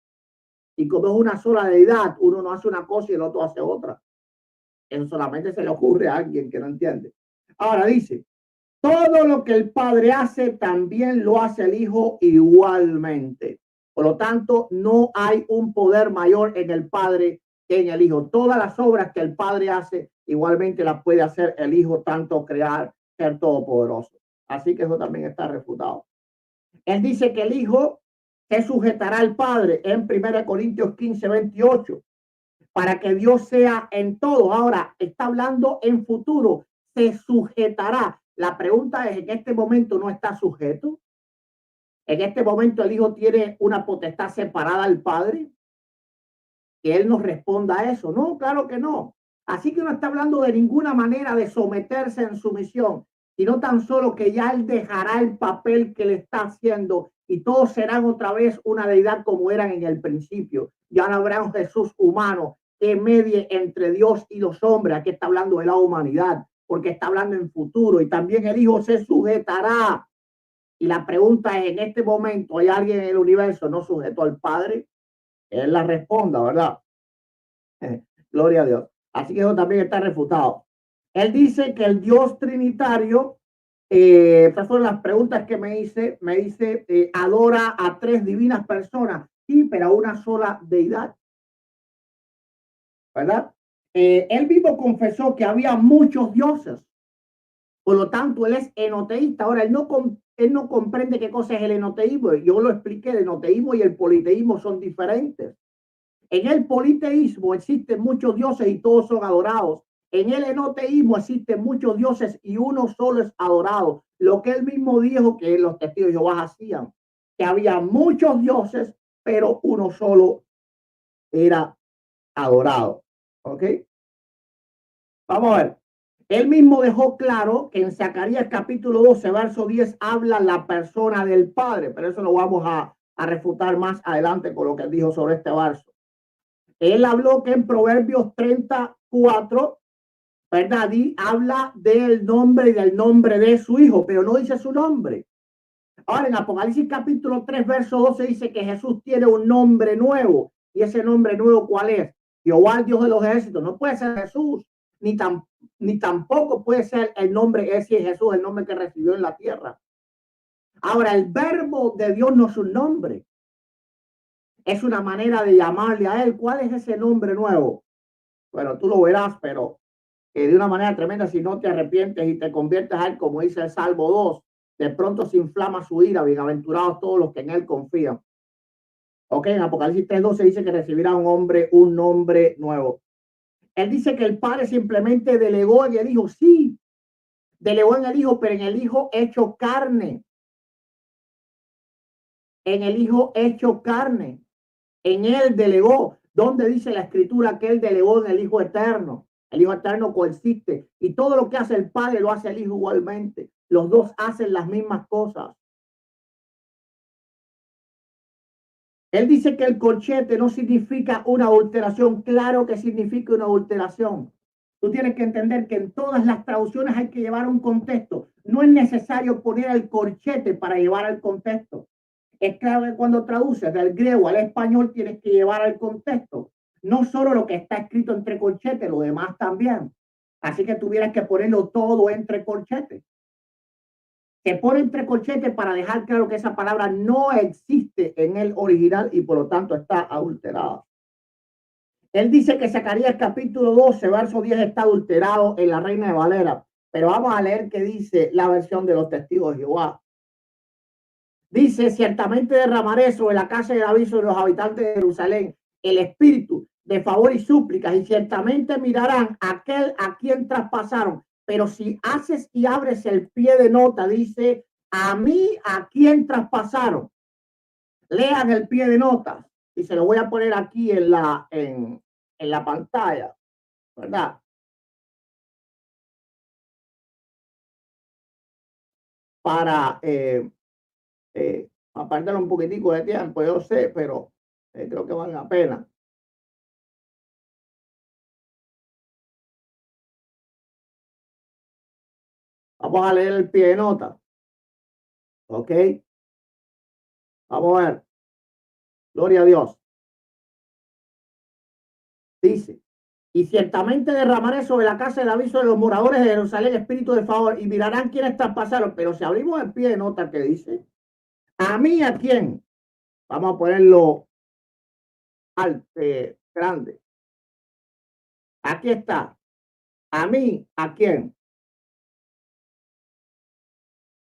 Y como es una sola deidad, uno no hace una cosa y el otro hace otra. Eso solamente se le ocurre a alguien que no entiende. Ahora dice, todo lo que el Padre hace, también lo hace el Hijo igualmente. Por lo tanto, no hay un poder mayor en el Padre que en el Hijo. Todas las obras que el Padre hace, igualmente las puede hacer el Hijo, tanto crear, ser todopoderoso. Así que eso también está refutado. Él dice que el Hijo se sujetará al Padre en 1 Corintios 15:28, para que Dios sea en todo. Ahora, está hablando en futuro, se sujetará. La pregunta es, ¿en este momento no está sujeto? ¿En este momento el Hijo tiene una potestad separada al Padre? Que Él nos responda a eso. No, claro que no. Así que no está hablando de ninguna manera de someterse en sumisión, sino tan solo que ya Él dejará el papel que le está haciendo y todos serán otra vez una deidad como eran en el principio. Ya no habrá un Jesús humano que medie entre Dios y los hombres. Aquí está hablando de la humanidad, porque está hablando en futuro, y también el Hijo se sujetará. Y la pregunta es, en este momento, ¿hay alguien en el universo no sujeto al Padre? Él la responda, ¿verdad? Gloria a Dios. Así que eso también está refutado. Él dice que el Dios trinitario, estas son las preguntas que me dice, adora a tres divinas personas, sí, pero a una sola deidad, ¿verdad? Él mismo confesó que había muchos dioses, por lo tanto, él es enoteísta. Ahora, él no comprende qué cosa es el enoteísmo. Yo lo expliqué, el enoteísmo y el politeísmo son diferentes. En el politeísmo existen muchos dioses y todos son adorados. en el enoteísmo existen muchos dioses y uno solo es adorado. Lo que él mismo dijo que los testigos de Jehová hacían, que había muchos dioses, pero uno solo era adorado. ¿Ok? Vamos a ver. Él mismo dejó claro que en Zacarías capítulo 12, verso 10, habla la persona del Padre, pero eso lo vamos a refutar más adelante con lo que él dijo sobre este verso. Él habló que en Proverbios 34, ¿verdad? Y habla del nombre y del nombre de su hijo, pero no dice su nombre. Ahora en Apocalipsis capítulo 3, verso 12 dice que Jesús tiene un nombre nuevo. ¿Y ese nombre nuevo cuál es? Jehová, Dios de los ejércitos. No puede ser Jesús, ni tampoco puede ser el nombre ese de Jesús, el nombre que recibió en la tierra. Ahora, el verbo de Dios no es un nombre. Es una manera de llamarle a él. ¿Cuál es ese nombre nuevo? Bueno, tú lo verás, pero de una manera tremenda, si no te arrepientes y te conviertes a él, como dice el Salmo 2, de pronto se inflama su ira. Bienaventurados todos los que en él confían. Ok, en Apocalipsis 3:12 dice que recibirá un nombre nuevo. Él dice que el Padre simplemente delegó en el Hijo. Sí, delegó en el Hijo, pero en el Hijo hecho carne. En el Hijo hecho carne. En él delegó. ¿Dónde dice la Escritura que él delegó en el Hijo eterno? El Hijo eterno coexiste. Y todo lo que hace el Padre lo hace el Hijo igualmente. Los dos hacen las mismas cosas. Él dice que el corchete no significa una adulteración. Claro que significa una adulteración. Tú tienes que entender que en todas las traducciones hay que llevar un contexto. No es necesario poner el corchete para llevar al contexto. Es claro que cuando traduces del griego al español tienes que llevar al contexto. No solo lo que está escrito entre corchetes, lo demás también. Así que tuvieras que ponerlo todo entre corchetes. Se pone entre corchetes para dejar claro que esa palabra no existe en el original y por lo tanto está adulterada. Él dice que Zacarías capítulo 12, verso 10 está adulterado en la Reina de Valera, pero vamos a leer qué dice la versión de los testigos de Jehová. Dice, ciertamente derramaré sobre la casa de David, sobre los habitantes de Jerusalén, el espíritu de favor y súplicas, y ciertamente mirarán a aquel a quien traspasaron. Pero si haces y abres el pie de nota, dice, a mí a quien traspasaron. Lean el pie de notas y se lo voy a poner aquí en la pantalla, ¿verdad? Para apartar un poquitico de tiempo, yo sé, pero creo que vale la pena. Vamos a leer el pie de nota. ¿Ok? Vamos a ver. Gloria a Dios. Dice, y ciertamente derramaré sobre la casa del aviso de los moradores de Jerusalén espíritu de favor y mirarán quiénes traspasaron. Pero si abrimos el pie de nota que dice, a mí a quién, vamos a ponerlo grande. Aquí está. A mí a quién.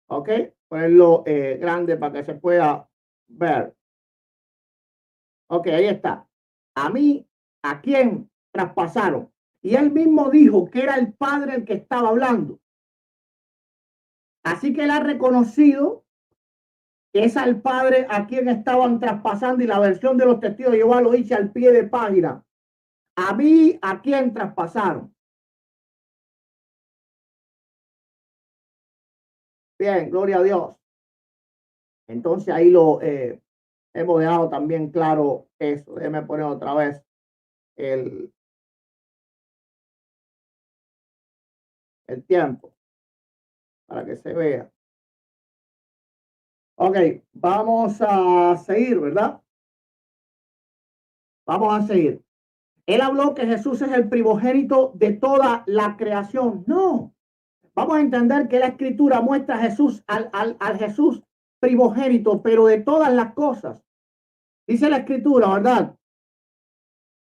Ok, ponerlo grande para que se pueda ver. Ok, ahí está. A mí a quién traspasaron. Y él mismo dijo que era el Padre el que estaba hablando. Así que él ha reconocido que es al Padre a quien estaban traspasando y la versión de los testigos de Jehová lo dice al pie de página. A mí a quien traspasaron. Bien, gloria a Dios. Entonces ahí lo hemos dejado también claro eso. Déjeme poner otra vez el tiempo para que se vea. Ok, vamos a seguir, ¿verdad? Vamos a seguir. Él habló que Jesús es el primogénito de toda la creación. No, vamos a entender que la escritura muestra a Jesús, al Jesús primogénito, pero de todas las cosas. Dice la escritura, ¿verdad?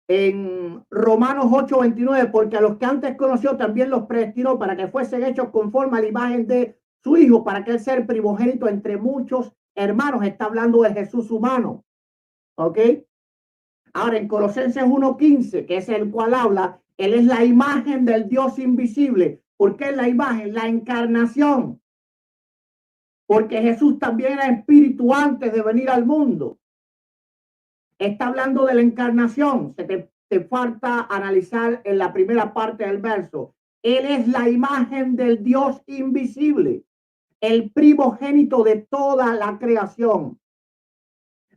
En Romanos 8:29, porque a los que antes conoció también los predestinó para que fuesen hechos conforme a la imagen de su Hijo, para que él sea el primogénito entre muchos hermanos. Está hablando de Jesús humano. ¿Ok? Ahora en Colosenses 1:15, que es el cual habla, Él es la imagen del Dios invisible. ¿Por qué es la imagen? La encarnación. Porque Jesús también era espíritu antes de venir al mundo. Está hablando de la encarnación. Te falta analizar en la primera parte del verso. Él es la imagen del Dios invisible, el primogénito de toda la creación.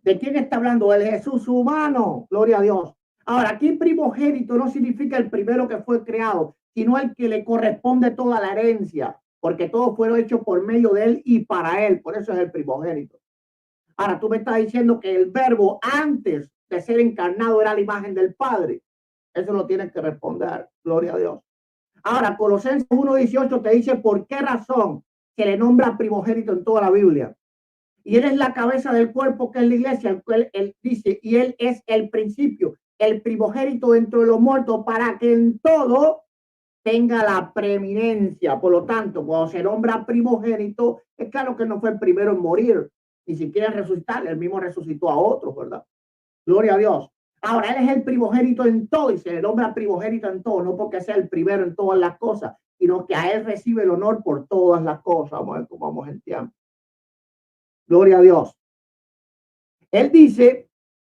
¿De quién está hablando? El Jesús humano. Gloria a Dios. Ahora, aquí primogénito no significa el primero que fue creado, sino el que le corresponde toda la herencia, porque todo fue hecho por medio de él y para él. Por eso es el primogénito. Ahora, tú me estás diciendo que el verbo antes de ser encarnado era la imagen del Padre. Eso lo tienes que responder. Gloria a Dios. Ahora, Colosenses 1:18 te dice por qué razón se le nombra primogénito en toda la Biblia. Y él es la cabeza del cuerpo que es la iglesia, el cual él dice, y él es el principio, el primogénito dentro de los muertos, para que en todo tenga la preeminencia. Por lo tanto, cuando se nombra primogénito, es claro que no fue el primero en morir, ni siquiera en resucitar, él mismo resucitó a otros, ¿verdad? Gloria a Dios. Ahora, él es el primogénito en todo y se le nombra primogénito en todo, no porque sea el primero en todas las cosas, sino que a él recibe el honor por todas las cosas. Vamos a ver cómo vamos en tiempo. Gloria a Dios. Él dice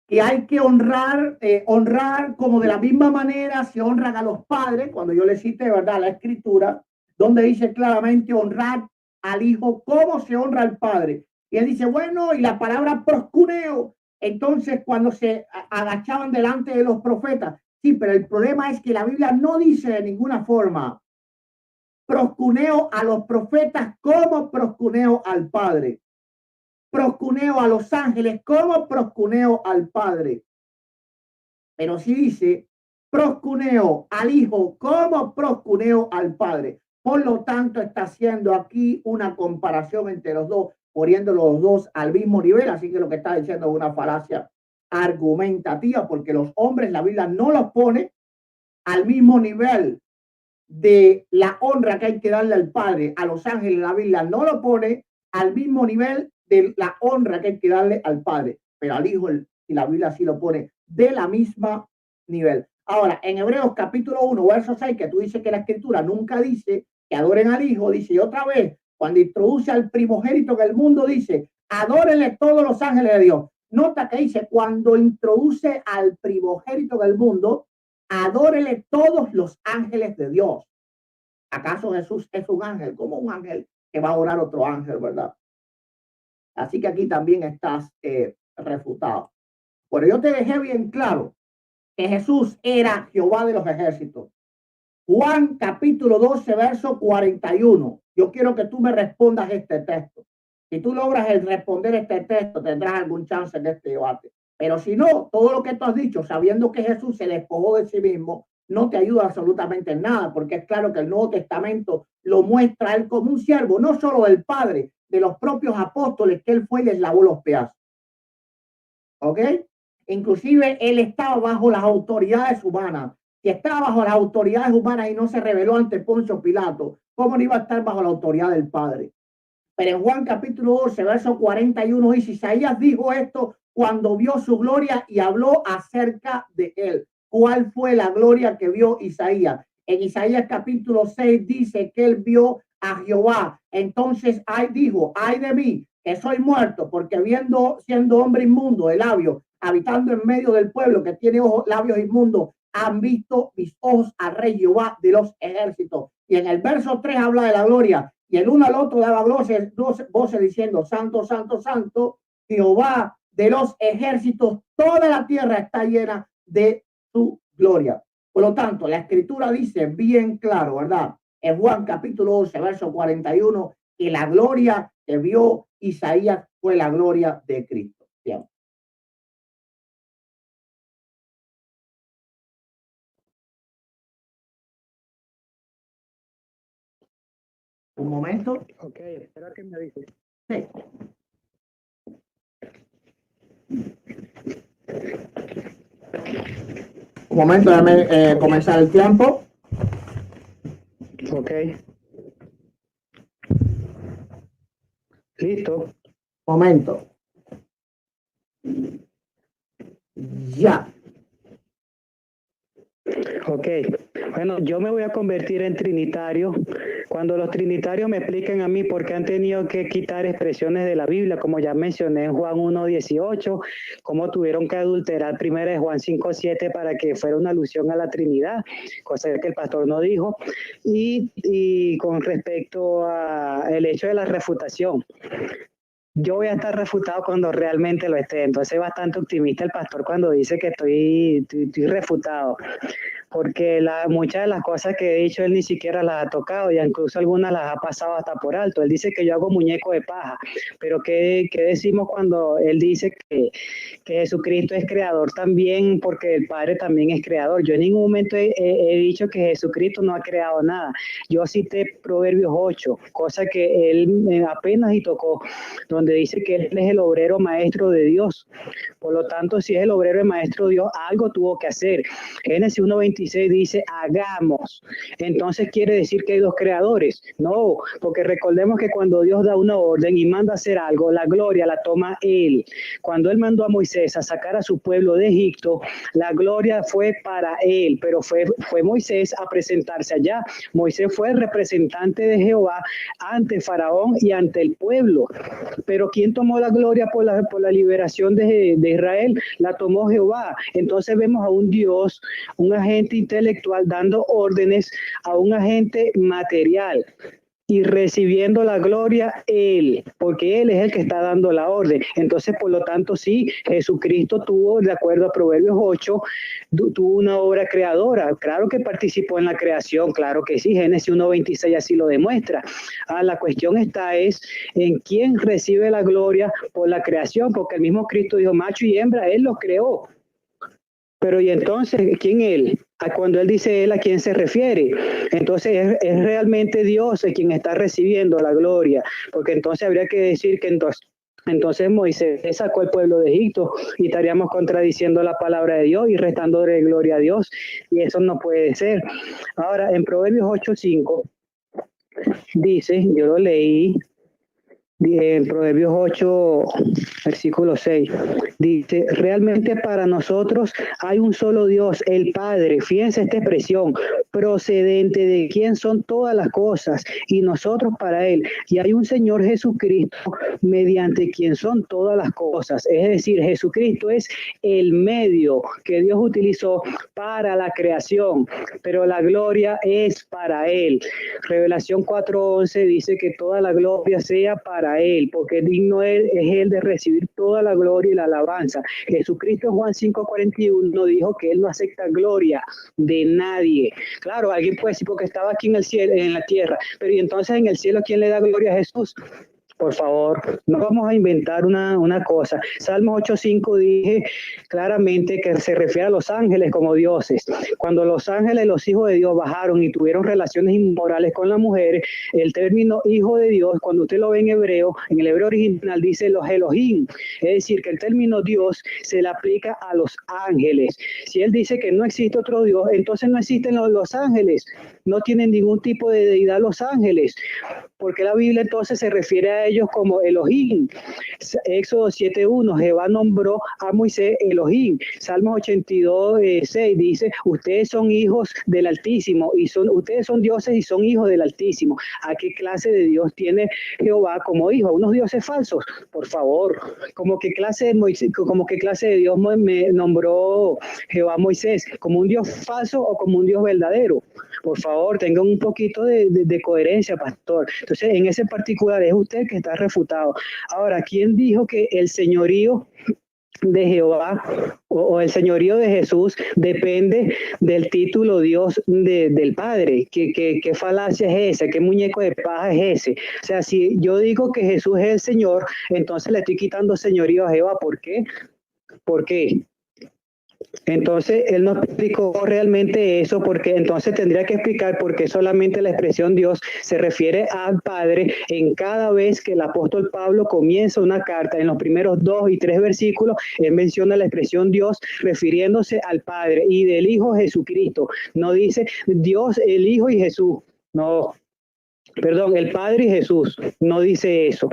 que hay que honrar como de la misma manera se honran a los padres, cuando yo le cité, ¿verdad?, la escritura, donde dice claramente honrar al hijo como se honra al padre. Y él dice, bueno, y la palabra proscuneo, entonces cuando se agachaban delante de los profetas, sí, pero el problema es que la Biblia no dice de ninguna forma proscuneo a los profetas como proscuneo al padre. Proscuneo a los ángeles como proscuneo al Padre. Pero sí dice proscuneo al Hijo como proscuneo al Padre. Por lo tanto, está haciendo aquí una comparación entre los dos, poniendo los dos al mismo nivel. Así que lo que está diciendo es una falacia argumentativa, porque los hombres, la Biblia no los pone al mismo nivel de la honra que hay que darle al Padre. A los ángeles, la Biblia no lo pone al mismo nivel de la honra que hay que darle al Padre, pero al Hijo, y la Biblia sí lo pone de la misma nivel. Ahora, en Hebreos capítulo 1, verso 6, que tú dices que la escritura nunca dice que adoren al Hijo, dice, y otra vez, cuando introduce al primogénito en el mundo, dice, adórenle todos los ángeles de Dios. Nota que dice, cuando introduce al primogénito del mundo, adórele todos los ángeles de Dios. ¿Acaso Jesús es un ángel? Como un ángel que va a orar otro ángel, ¿verdad? Así que aquí también estás refutado. Pero yo te dejé bien claro que Jesús era Jehová de los ejércitos. Juan capítulo 12, verso 41. Yo quiero que tú me respondas este texto. Si tú logras el responder este texto, tendrás algún chance en este debate. Pero si no, todo lo que tú has dicho, sabiendo que Jesús se despojó de sí mismo, no te ayuda absolutamente en nada, porque es claro que el Nuevo Testamento lo muestra a él como un siervo, no solo del Padre, de los propios apóstoles que él fue y les lavó los pies. ¿Ok? Inclusive él estaba bajo las autoridades humanas. Si estaba bajo las autoridades humanas y no se rebeló ante Poncio Pilato, ¿cómo no iba a estar bajo la autoridad del Padre? Pero en Juan capítulo 12, verso 41 dice, Isaías dijo esto cuando vio su gloria y habló acerca de él. ¿Cuál fue la gloria que vio Isaías? En Isaías capítulo 6 dice que él vio a Jehová. Entonces dijo, ay de mí, que soy muerto, porque siendo hombre inmundo de labios, habitando en medio del pueblo que tiene labios inmundos, han visto mis ojos al rey Jehová de los ejércitos. Y en el verso 3 habla de la gloria. Y el uno al otro daba voces diciendo, santo, santo, santo, Jehová de los ejércitos, toda la tierra está llena de su gloria. Por lo tanto, la escritura dice bien claro, ¿verdad? En Juan capítulo 11, verso 41, que la gloria que vio Isaías fue la gloria de Cristo. Bien. Un momento. Ok, espera que me dices. Sí. Un momento, déjame comenzar el tiempo. Ok. Listo. Momento. Ya. Ok, bueno, yo me voy a convertir en trinitario. Cuando los trinitarios me expliquen a mí por qué han tenido que quitar expresiones de la Biblia, como ya mencioné en Juan 1:18, cómo tuvieron que adulterar primero de Juan 5:7 para que fuera una alusión a la Trinidad, cosa que el pastor no dijo, y con respecto al hecho de la refutación. Yo voy a estar refutado cuando realmente lo esté, entonces es bastante optimista el pastor cuando dice que estoy refutado, porque muchas de las cosas que he dicho él ni siquiera las ha tocado, y incluso algunas las ha pasado hasta por alto. Él dice que yo hago muñeco de paja, pero ¿qué decimos cuando él dice que Jesucristo es creador también, porque el Padre también es creador? Yo en ningún momento he dicho que Jesucristo no ha creado nada. Yo cité Proverbios 8, cosa que él apenas y tocó, donde dice que él es el obrero maestro de Dios. Por lo tanto, si es el obrero maestro de Dios, algo tuvo que hacer. Génesis 1:26 dice, hagamos. Entonces quiere decir que hay dos creadores. No, porque recordemos que cuando Dios da una orden y manda a hacer algo, la gloria la toma él. Cuando él mandó a Moisés a sacar a su pueblo de Egipto, la gloria fue para él, pero fue Moisés a presentarse allá. Moisés fue el representante de Jehová ante Faraón y ante el pueblo. Pero ¿quién tomó la gloria por la liberación de Israel? La tomó Jehová. Entonces vemos a un Dios, un agente intelectual dando órdenes a un agente material y recibiendo la gloria él, porque él es el que está dando la orden. Entonces, por lo tanto, sí, Jesucristo tuvo, de acuerdo a Proverbios 8, tuvo una obra creadora. Claro que participó en la creación, claro que sí, Génesis 1:26 así lo demuestra. La cuestión está es en quién recibe la gloria por la creación, porque el mismo Cristo dijo, macho y hembra, él los creó. Pero ¿y entonces quién él? Cuando él dice él, ¿a quién se refiere? Entonces es realmente Dios el quien está recibiendo la gloria, porque entonces habría que decir que entonces Moisés sacó al pueblo de Egipto y estaríamos contradiciendo la palabra de Dios y restándole gloria a Dios, y eso no puede ser. Ahora, en Proverbios 8:5 dice, yo lo leí, en Proverbios 8, versículo 6, dice, realmente para nosotros hay un solo Dios, el Padre, fíjense esta expresión, procedente de quien son todas las cosas, y nosotros para Él, y hay un Señor Jesucristo, mediante quien son todas las cosas, es decir, Jesucristo es el medio que Dios utilizó para la creación, pero la gloria es para Él. Revelación 4:11 dice que toda la gloria sea para Él, porque digno es Él de recibir toda la gloria y la alabanza. Jesucristo en Juan 5:41 dijo que Él no acepta gloria de nadie. Claro, alguien puede decir porque estaba aquí en el cielo, en la tierra, pero y entonces en el cielo, ¿quién le da gloria a Jesús? Por favor, no vamos a inventar una cosa. Salmos 8:5 dije claramente que se refiere a los ángeles como dioses. Cuando los ángeles, los hijos de Dios, bajaron y tuvieron relaciones inmorales con las mujeres, el término hijo de Dios, cuando usted lo ve en hebreo, en el hebreo original dice los Elohim. Es decir, que el término Dios se le aplica a los ángeles. Si él dice que no existe otro Dios, entonces no existen los ángeles. No tienen ningún tipo de deidad los ángeles. Porque la Biblia entonces se refiere a ellos como Elohim. Éxodo 7:1, Jehová nombró a Moisés Elohim. Salmos 82:6 dice, ustedes son hijos del Altísimo, ustedes son dioses y son hijos del Altísimo. ¿A qué clase de Dios tiene Jehová como hijo? ¿A unos dioses falsos? Por favor, ¿como qué clase de Dios me nombró Jehová a Moisés? ¿Como un Dios falso o como un Dios verdadero? Por favor, tengan un poquito de coherencia, pastor. Entonces, en ese particular es usted que está refutado. Ahora, ¿quién dijo que el señorío de Jehová o el señorío de Jesús depende del título Dios del Padre? ¿Qué falacia es esa? ¿Qué muñeco de paja es ese? O sea, si yo digo que Jesús es el Señor, entonces le estoy quitando señorío a Jehová. ¿Por qué? ¿Por qué? Entonces, él no explicó realmente eso, porque entonces tendría que explicar por qué solamente la expresión Dios se refiere al Padre en cada vez que el apóstol Pablo comienza una carta. En los primeros 2 y 3 versículos, él menciona la expresión Dios refiriéndose al Padre y del Hijo Jesucristo. No dice Dios, el Hijo y Jesús. No. Perdón, el Padre y Jesús, no dice eso.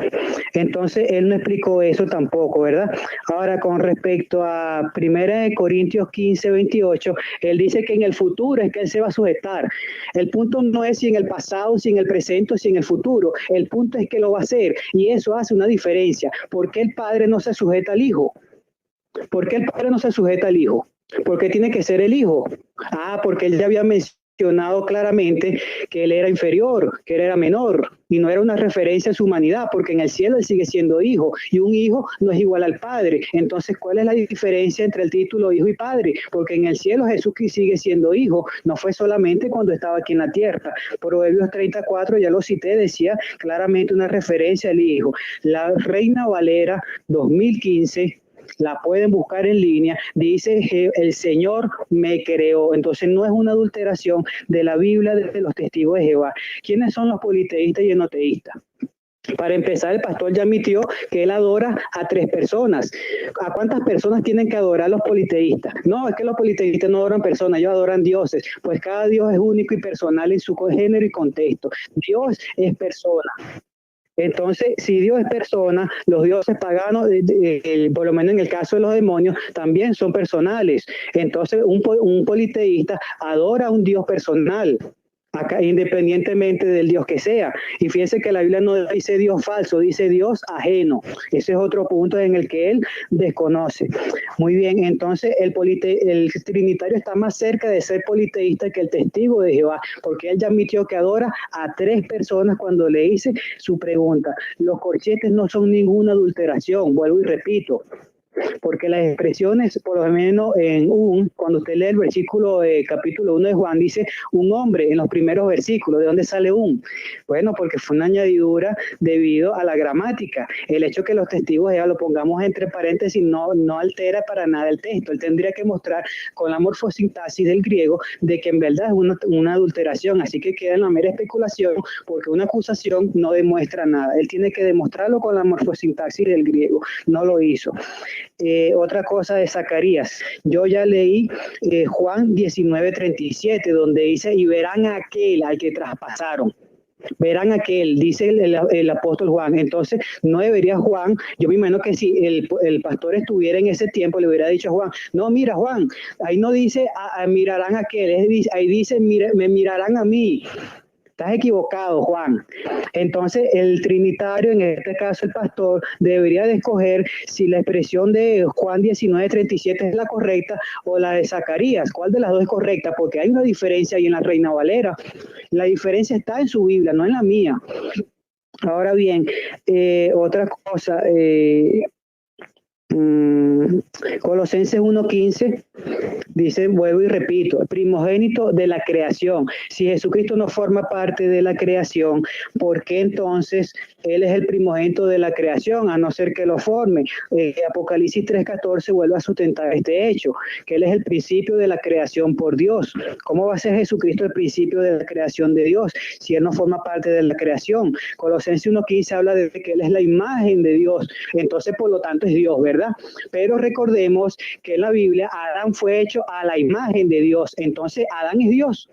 Entonces, él no explicó eso tampoco, ¿verdad? Ahora, con respecto a 1 Corintios 15:28, él dice que en el futuro es que él se va a sujetar. El punto no es si en el pasado, si en el presente, si en el futuro. El punto es que lo va a hacer y eso hace una diferencia. ¿Por qué el Padre no se sujeta al Hijo? ¿Por qué el Padre no se sujeta al Hijo? ¿Por qué tiene que ser el Hijo? Porque él ya había mencionado claramente que él era inferior, que él era menor, y no era una referencia a su humanidad, porque en el cielo él sigue siendo hijo, y un hijo no es igual al padre. Entonces, ¿cuál es la diferencia entre el título hijo y padre? Porque en el cielo Jesús sigue siendo hijo, no fue solamente cuando estaba aquí en la tierra. Proverbios 34, ya lo cité, decía claramente una referencia al hijo. La Reina Valera 2015, la pueden buscar en línea, dice que el Señor me creó. Entonces no es una adulteración de la Biblia de los testigos de Jehová. ¿Quiénes son los politeístas y enoteístas? Para empezar, el pastor ya admitió que él adora a 3 personas. ¿A cuántas personas tienen que adorar los politeístas? No, es que los politeístas no adoran personas, ellos adoran dioses. Pues cada Dios es único y personal en su género y contexto. Dios es persona. Entonces, si Dios es persona, los dioses paganos, por lo menos en el caso de los demonios, también son personales. Entonces, un politeísta adora a un Dios personal, acá, independientemente del Dios que sea. Y fíjense que la Biblia no dice Dios falso, dice Dios ajeno. Ese es otro punto en el que él desconoce. Muy bien, entonces el trinitario está más cerca de ser politeísta que el testigo de Jehová, porque él ya admitió que adora a 3 personas cuando le hice su pregunta. Los corchetes no son ninguna adulteración, vuelvo y repito. Porque las expresiones, por lo menos cuando usted lee el versículo capítulo 1 de Juan, dice un hombre en los primeros versículos. ¿De dónde sale un? Bueno, porque fue una añadidura debido a la gramática. El hecho que los testigos ya lo pongamos entre paréntesis no altera para nada el texto. Él tendría que mostrar con la morfosintaxis del griego de que en verdad es una adulteración. Así que queda en la mera especulación, porque una acusación no demuestra nada. Él tiene que demostrarlo con la morfosintaxis del griego. No lo hizo. Otra cosa de Zacarías, yo ya leí Juan 19:37, donde dice, y verán a aquel al que traspasaron. Verán aquel, dice el apóstol Juan. Entonces, no debería Juan, yo me imagino que si el pastor estuviera en ese tiempo, le hubiera dicho a Juan, no, mira Juan, ahí no dice mirarán a aquel, ahí dice me mirarán a mí. Estás equivocado, Juan. Entonces, el trinitario, en este caso el pastor, debería de escoger si la expresión de Juan 19:37 es la correcta o la de Zacarías. ¿Cuál de las dos es correcta? Porque hay una diferencia ahí en la Reina Valera. La diferencia está en su Biblia, no en la mía. Ahora bien, otra cosa, Colosenses 1:15 dice, vuelvo y repito, el primogénito de la creación. Si Jesucristo no forma parte de la creación, ¿por qué entonces Él es el primogénito de la creación, a no ser que lo forme? Apocalipsis 3:14 vuelve a sustentar este hecho, que Él es el principio de la creación por Dios. ¿Cómo va a ser Jesucristo el principio de la creación de Dios si Él no forma parte de la creación? Colosenses 1:15 habla de que Él es la imagen de Dios, entonces por lo tanto es Dios, ¿verdad? Pero recordemos que en la Biblia Adán fue hecho a la imagen de Dios, entonces Adán es Dios.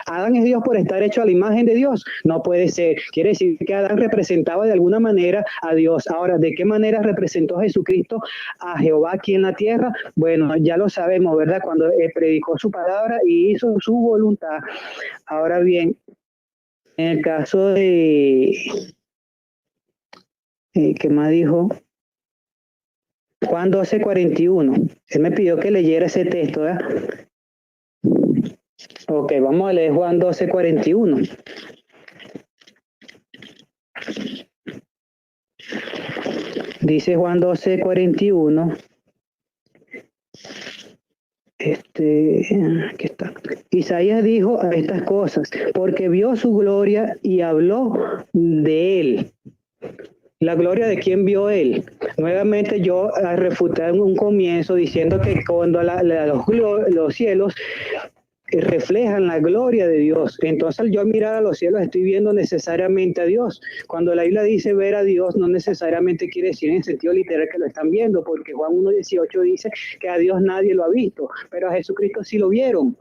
Adán es Dios por estar hecho a la imagen de Dios. No puede ser. Quiere decir que Adán representaba de alguna manera a Dios. Ahora, ¿de qué manera representó Jesucristo a Jehová aquí en la tierra? Bueno, ya lo sabemos, ¿verdad? Cuando predicó su palabra y hizo su voluntad. Ahora bien, en el caso de... ¿qué más dijo? Juan 12:41. Él me pidió que leyera ese texto, ¿verdad? Ok, vamos a leer Juan 12:41. Dice Juan 12:41. Aquí está. Isaías dijo a estas cosas, porque vio su gloria y habló de él. ¿La gloria de quién vio él? Nuevamente yo refuté en un comienzo diciendo que cuando los cielos reflejan la gloria de Dios, entonces al yo mirar a los cielos estoy viendo necesariamente a Dios. Cuando la Biblia dice ver a Dios, no necesariamente quiere decir en sentido literal que lo están viendo, porque Juan 1:18 dice que a Dios nadie lo ha visto, pero a Jesucristo sí lo vieron.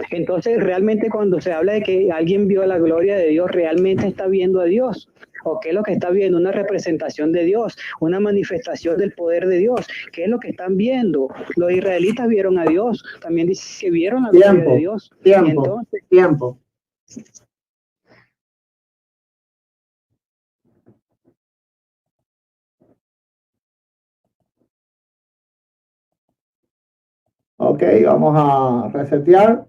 Entonces, realmente cuando se habla de que alguien vio la gloria de Dios, realmente está viendo a Dios. ¿O qué es lo que está viendo? Una representación de Dios, una manifestación del poder de Dios. ¿Qué es lo que están viendo? Los israelitas vieron a Dios, también dice que vieron la gloria de Dios. Y entonces, Tiempo. Ok, vamos a resetear.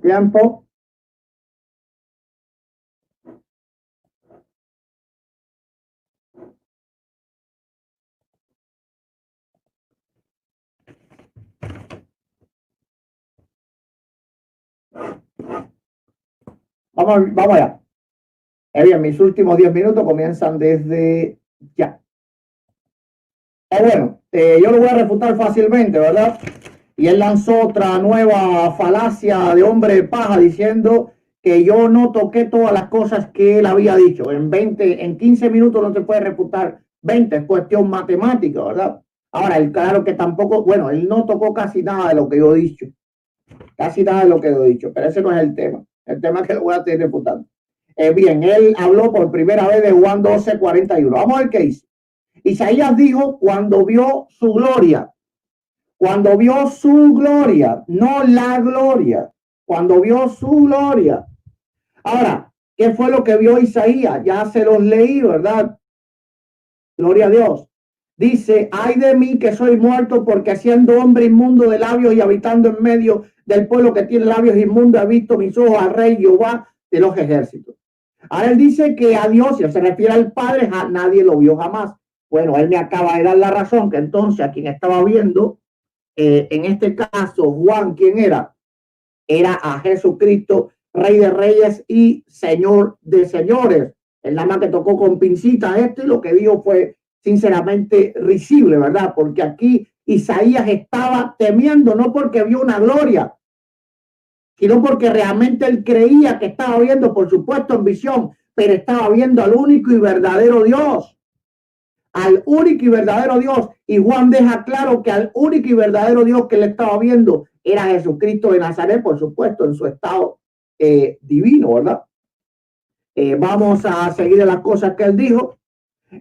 Tiempo. Vamos allá. Bien, mis últimos 10 minutos comienzan desde ya. Bueno, yo lo voy a refutar fácilmente, ¿verdad? Y él lanzó otra nueva falacia de hombre de paja diciendo que yo no toqué todas las cosas que él había dicho. En 15 minutos no se puede refutar 20, es cuestión matemática, ¿verdad? Ahora, él claro que tampoco, bueno, él no tocó casi nada de lo que yo he dicho. Casi nada de lo que yo he dicho, pero ese no es el tema. El tema que lo voy a tener refutando. Bien, él habló por primera vez de Juan 12:41. Vamos a ver qué dice. Isaías dijo cuando vio su gloria, no la gloria, cuando vio su gloria. Ahora, ¿qué fue lo que vio Isaías? Ya se los leí, ¿verdad? Gloria a Dios. Dice, ay de mí que soy muerto porque siendo hombre inmundo de labios y habitando en medio del pueblo que tiene labios inmundos, he visto mis ojos al rey Jehová de los ejércitos. Ahora él dice que a Dios, si se refiere al Padre, nadie lo vio jamás. Bueno, él me acaba de dar la razón que entonces a quien estaba viendo, en este caso, Juan, ¿quién era? Era a Jesucristo, Rey de Reyes y Señor de Señores. El nada más que tocó con pincita esto y lo que dijo fue sinceramente risible, ¿verdad? Porque aquí Isaías estaba temiendo, no porque vio una gloria, sino porque realmente él creía que estaba viendo, por supuesto, en visión, pero estaba viendo al único y verdadero Dios. Al único y verdadero Dios. Y Juan deja claro que al único y verdadero Dios que le estaba viendo era Jesucristo de Nazaret, por supuesto, en su estado divino, ¿verdad? Vamos a seguir las cosas que él dijo.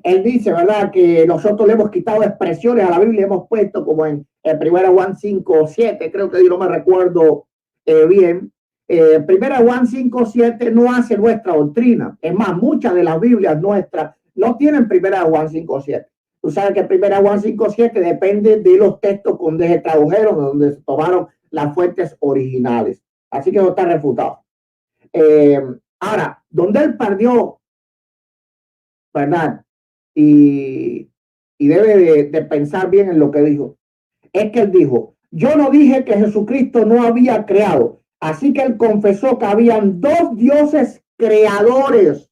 Él dice, ¿verdad?, que nosotros le hemos quitado expresiones a la Biblia, hemos puesto como en 1 Juan 5 o 7, creo que yo no me recuerdo bien. 1 Juan 5 o 7 no hace nuestra doctrina. Es más, muchas de las Biblias nuestras no tienen 1 Juan 5 o 7. Tú sabes que 1 Juan 5 o 7 depende de los textos donde se tradujeron, donde se tomaron las fuentes originales. Así que no está refutado. Ahora, donde él perdió, ¿verdad? Y debe de pensar bien en lo que dijo. Es que él dijo, yo no dije que Jesucristo no había creado. Así que él confesó que habían dos dioses creadores.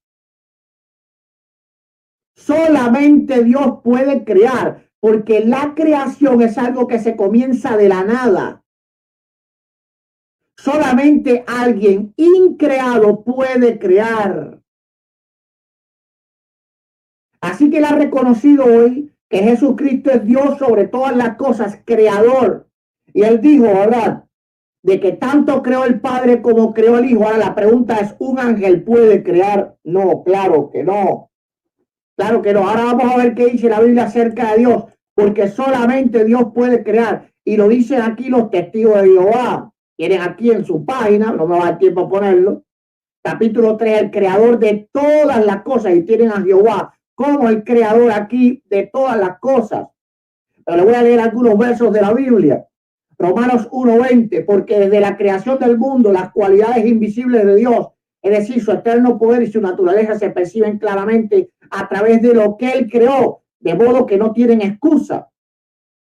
Solamente Dios puede crear, porque la creación es algo que se comienza de la nada. Solamente alguien increado puede crear. Así que él ha reconocido hoy que Jesucristo es Dios sobre todas las cosas, creador. Y él dijo, ¿verdad?, de que tanto creó el Padre como creó el Hijo. Ahora la pregunta es, ¿un ángel puede crear? No, claro que no. Claro que no. Ahora vamos a ver qué dice la Biblia acerca de Dios, porque solamente Dios puede crear. Y lo dicen aquí los testigos de Jehová. Tienen aquí en su página, no me va a dar tiempo a ponerlo, capítulo 3, el creador de todas las cosas. Y tienen a Jehová como el creador aquí de todas las cosas. Pero le voy a leer algunos versos de la Biblia. Romanos 1:20, porque desde la creación del mundo las cualidades invisibles de Dios, es decir, su eterno poder y su naturaleza, se perciben claramente a través de lo que él creó, de modo que no tienen excusa.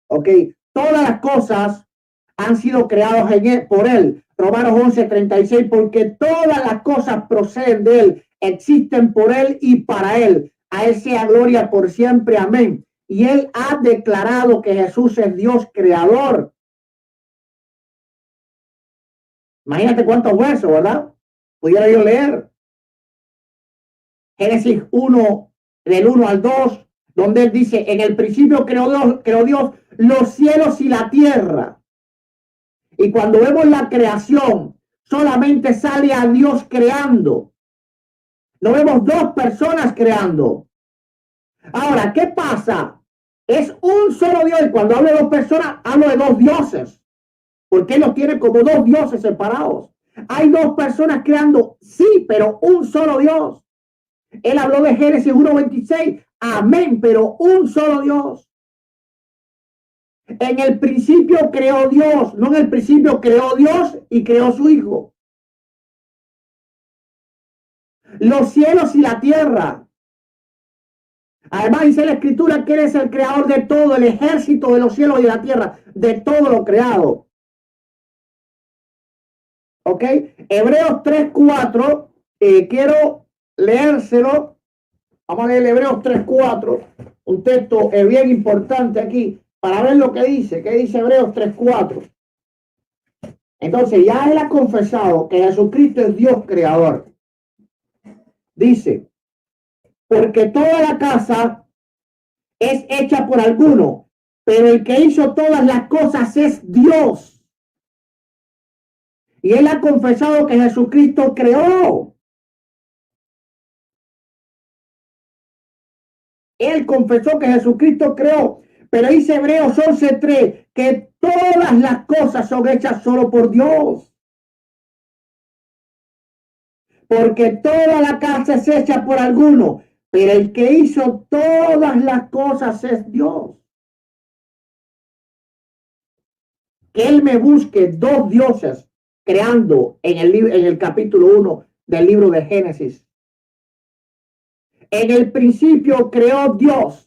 Ok, todas las cosas han sido creadas por él. Romanos 11:36, porque todas las cosas proceden de él, existen por él y para él. A él sea gloria por siempre. Amén. Y él ha declarado que Jesús es Dios creador. Imagínate cuántos versos, ¿verdad? Pudiera yo leer. Génesis 1, del 1 al 2, donde él dice, en el principio creó Dios los cielos y la tierra. Y cuando vemos la creación, solamente sale a Dios creando. No vemos dos personas creando. Ahora, ¿qué pasa? Es un solo Dios. Y cuando hablo de dos personas, hablo de dos dioses. Porque Él los tiene como dos dioses separados. Hay dos personas creando, sí, pero un solo Dios. Él habló de Génesis 1:26. Amén, pero un solo Dios. En el principio creó Dios, no en el principio creó Dios y creó su Hijo. Los cielos y la tierra. Además dice la Escritura que Él es el creador de todo, el ejército de los cielos y de la tierra, de todo lo creado. ¿Ok? Hebreos 3:4, quiero leérselo. Vamos a leer Hebreos 3:4, un texto bien importante aquí, para ver lo que dice. ¿Qué dice Hebreos 3:4? Entonces ya Él ha confesado que Jesucristo es Dios creador. Dice, porque toda la casa es hecha por alguno, pero el que hizo todas las cosas es Dios. Y Él ha confesado que Jesucristo creó. Él confesó que Jesucristo creó. Pero dice Hebreos 11:3 que todas las cosas son hechas solo por Dios. Porque toda la casa es hecha por alguno, pero el que hizo todas las cosas es Dios. Que Él me busque dos dioses creando en el capítulo 1 del libro de Génesis. En el principio creó Dios.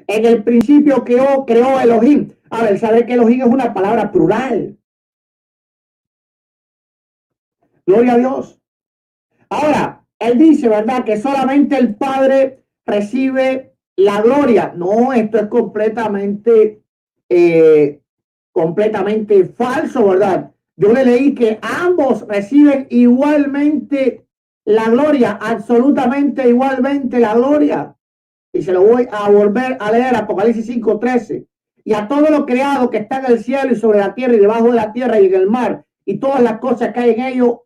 En el principio creó Elohim. A ver, sabe que Elohim es una palabra plural. Gloria a Dios. Ahora, Él dice, ¿verdad? Que solamente el Padre recibe la gloria. No, esto es completamente falso, ¿verdad? Yo le leí que ambos reciben igualmente la gloria, absolutamente igualmente la gloria. Y se lo voy a volver a leer, Apocalipsis 5:13. Y a todo lo creado que está en el cielo y sobre la tierra y debajo de la tierra y en el mar, y todas las cosas que hay en ello,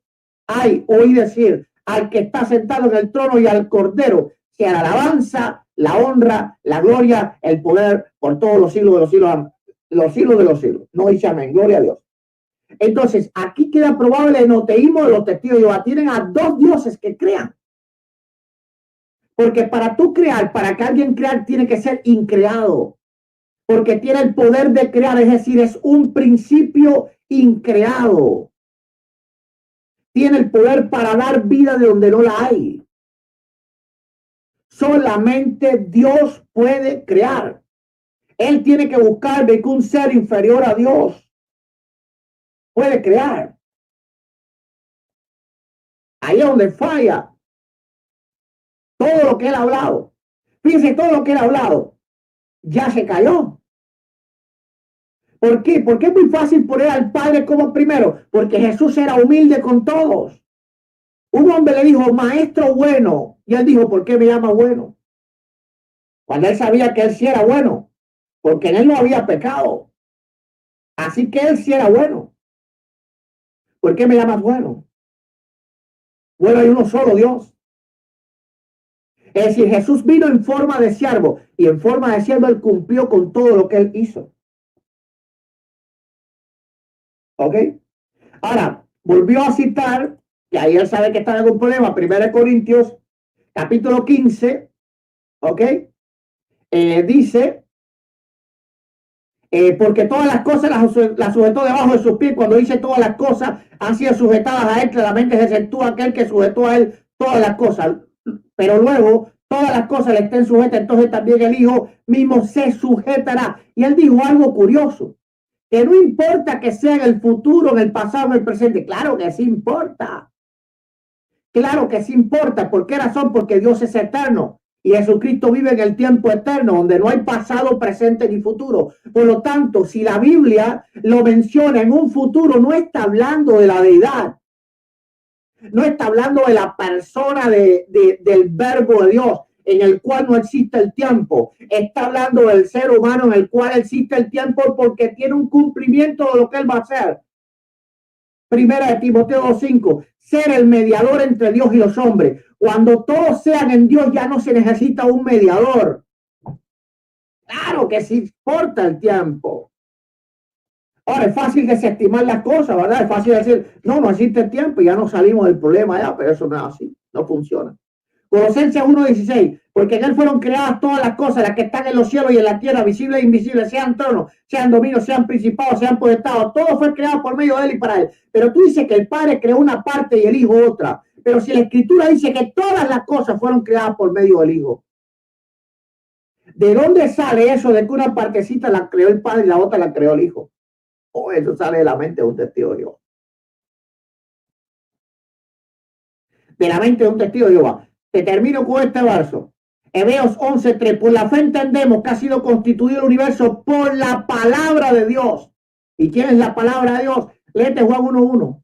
oí decir, al que está sentado en el trono y al Cordero, sea la alabanza, la honra, la gloria, el poder por todos los siglos de los siglos, los siglos de los siglos. No dice amén, gloria a Dios. Entonces, aquí queda probable el enoteísmo de los testigos de Jehová. Tienen a dos dioses que crean. Porque para tú crear, para que alguien crear, tiene que ser increado. Porque tiene el poder de crear, es decir, es un principio increado. Tiene el poder para dar vida de donde no la hay. Solamente Dios puede crear. Él tiene que buscar de que un ser inferior a Dios puede crear. Ahí es donde falla todo lo que él ha hablado. Fíjense, todo lo que él ha hablado ya se cayó. ¿Por qué? Porque es muy fácil poner al Padre como primero, porque Jesús era humilde con todos. Un hombre le dijo, maestro bueno, y él dijo, ¿por qué me llama bueno? Cuando él sabía que él sí era bueno, porque en él no había pecado. Así que él sí era bueno. ¿Por qué me llamas bueno? Bueno, hay uno solo Dios. Es decir, Jesús vino en forma de siervo y en forma de siervo él cumplió con todo lo que él hizo. ¿Ok? Ahora, volvió a citar, que ahí él sabe que está en algún problema, 1 Corintios, capítulo 15, ¿ok? Dice, porque todas las cosas las sujetó debajo de sus pies. Cuando dice todas las cosas han sido sujetadas a él, claramente se exceptúa aquel que sujetó a él todas las cosas. Pero luego todas las cosas le estén sujetas, entonces también el Hijo mismo se sujetará. Y él dijo algo curioso, que no importa que sea en el futuro, en el pasado, en el presente. Claro que sí importa. Claro que sí importa. ¿Por qué razón? Porque Dios es eterno. Y Jesucristo vive en el tiempo eterno, donde no hay pasado, presente ni futuro. Por lo tanto, si la Biblia lo menciona en un futuro, no está hablando de la deidad. No está hablando de la persona del verbo de Dios. en el cual no existe el tiempo. Está hablando del ser humano en el cual existe el tiempo porque tiene un cumplimiento de lo que él va a hacer. Primera de Timoteo 2:5, ser el mediador entre Dios y los hombres. Cuando todos sean en Dios ya no se necesita un mediador. Claro que sí importa el tiempo. Ahora es fácil desestimar las cosas, ¿verdad? Es fácil decir, no existe tiempo y ya no salimos del problema ya, pero eso no es así, no funciona. Colosenses 1:16, porque en él fueron creadas todas las cosas, las que están en los cielos y en la tierra, visibles e invisibles, sean tronos, sean dominios, sean principados, sean potestados, todo fue creado por medio de él y para él. Pero tú dices que el Padre creó una parte y el Hijo otra, pero si la Escritura dice que todas las cosas fueron creadas por medio del Hijo, ¿de dónde sale eso de que una partecita la creó el Padre y la otra la creó el Hijo? O eso sale de la mente de un testigo de Jehová. De la mente de un testigo de Jehová. Te termino con este verso. Hebreos 11:3. Por la fe entendemos que ha sido constituido el universo por la palabra de Dios. ¿Y quién es la palabra de Dios? Léete Juan 1:1.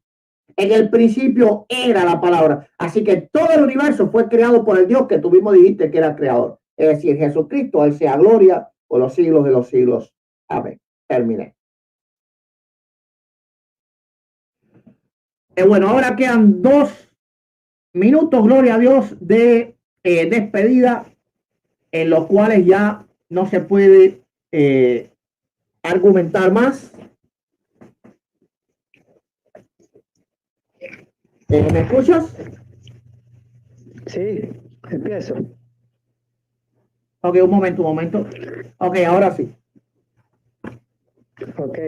En el principio era la palabra. Así que todo el universo fue creado por el Dios que tú mismo dijiste que era creador. Es decir, Jesucristo, él sea gloria por los siglos de los siglos. Amén. Terminé. Bueno, ahora quedan 2 minutos, gloria a Dios, de despedida, en los cuales ya no se puede argumentar más. ¿Me escuchas? Sí, empiezo. Ok, un momento. Ok, ahora sí. Ok.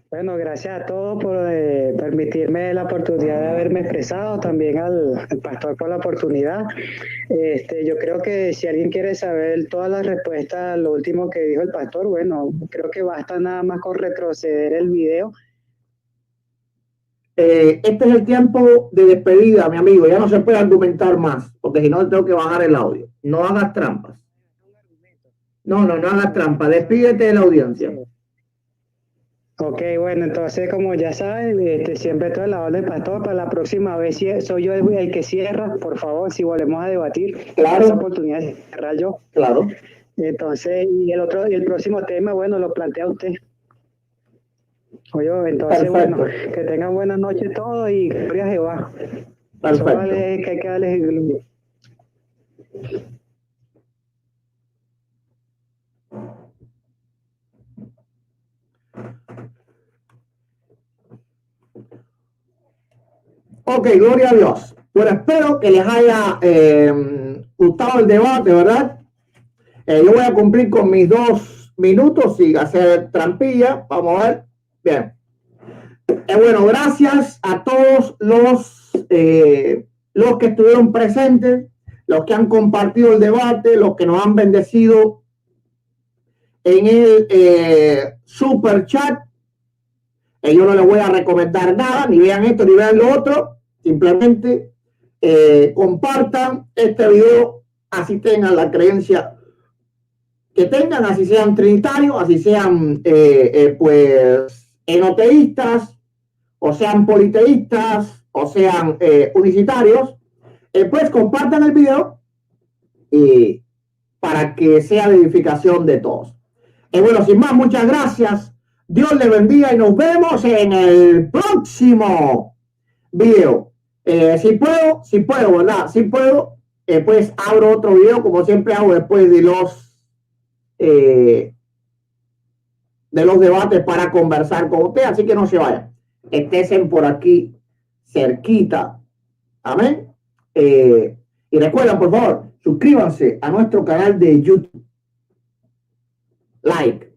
Bueno, gracias a todos por permitirme la oportunidad de haberme expresado, también al pastor por la oportunidad. Yo creo que si alguien quiere saber todas las respuestas a lo último que dijo el pastor, bueno, creo que basta nada más con retroceder el video. Este es el tiempo de despedida, mi amigo. Ya no se puede argumentar más, porque si no tengo que bajar el audio. No hagas trampas. No hagas trampas. Despídete de la audiencia. Ok, bueno, entonces como ya saben, siempre estoy al lado del pastor. Para la próxima vez, si soy yo el que cierra, por favor, si volvemos a debatir, claro, esa oportunidad de cerrar yo. Claro. Entonces, y el próximo tema, bueno, lo plantea usted. Oye, entonces, perfecto. bueno, que tengan buenas noches todos y gloria a Jehová. Perfecto. Vale, que hay que darles el... Ok, gloria a Dios. Bueno, espero que les haya gustado el debate, ¿verdad? Yo voy a cumplir con mis 2 minutos y hacer trampilla. Vamos a ver. Bien. Bueno, gracias a todos los que estuvieron presentes, los que han compartido el debate, los que nos han bendecido en el super chat. Yo no les voy a recomendar nada, ni vean esto, ni vean lo otro. Simplemente compartan este video, así tengan la creencia que tengan, así sean trinitarios, así sean pues enoteístas, o sean politeístas, o sean unicitarios. Pues compartan el video para que sea de edificación de todos. Bueno, sin más, muchas gracias. Dios les bendiga y nos vemos en el próximo video. Si puedo, ¿verdad? Si puedo, pues abro otro video como siempre hago después de los debates para conversar con usted. Así que no se vayan. Estén por aquí cerquita. Amén. Y recuerden, por favor, suscríbanse a nuestro canal de YouTube. Like.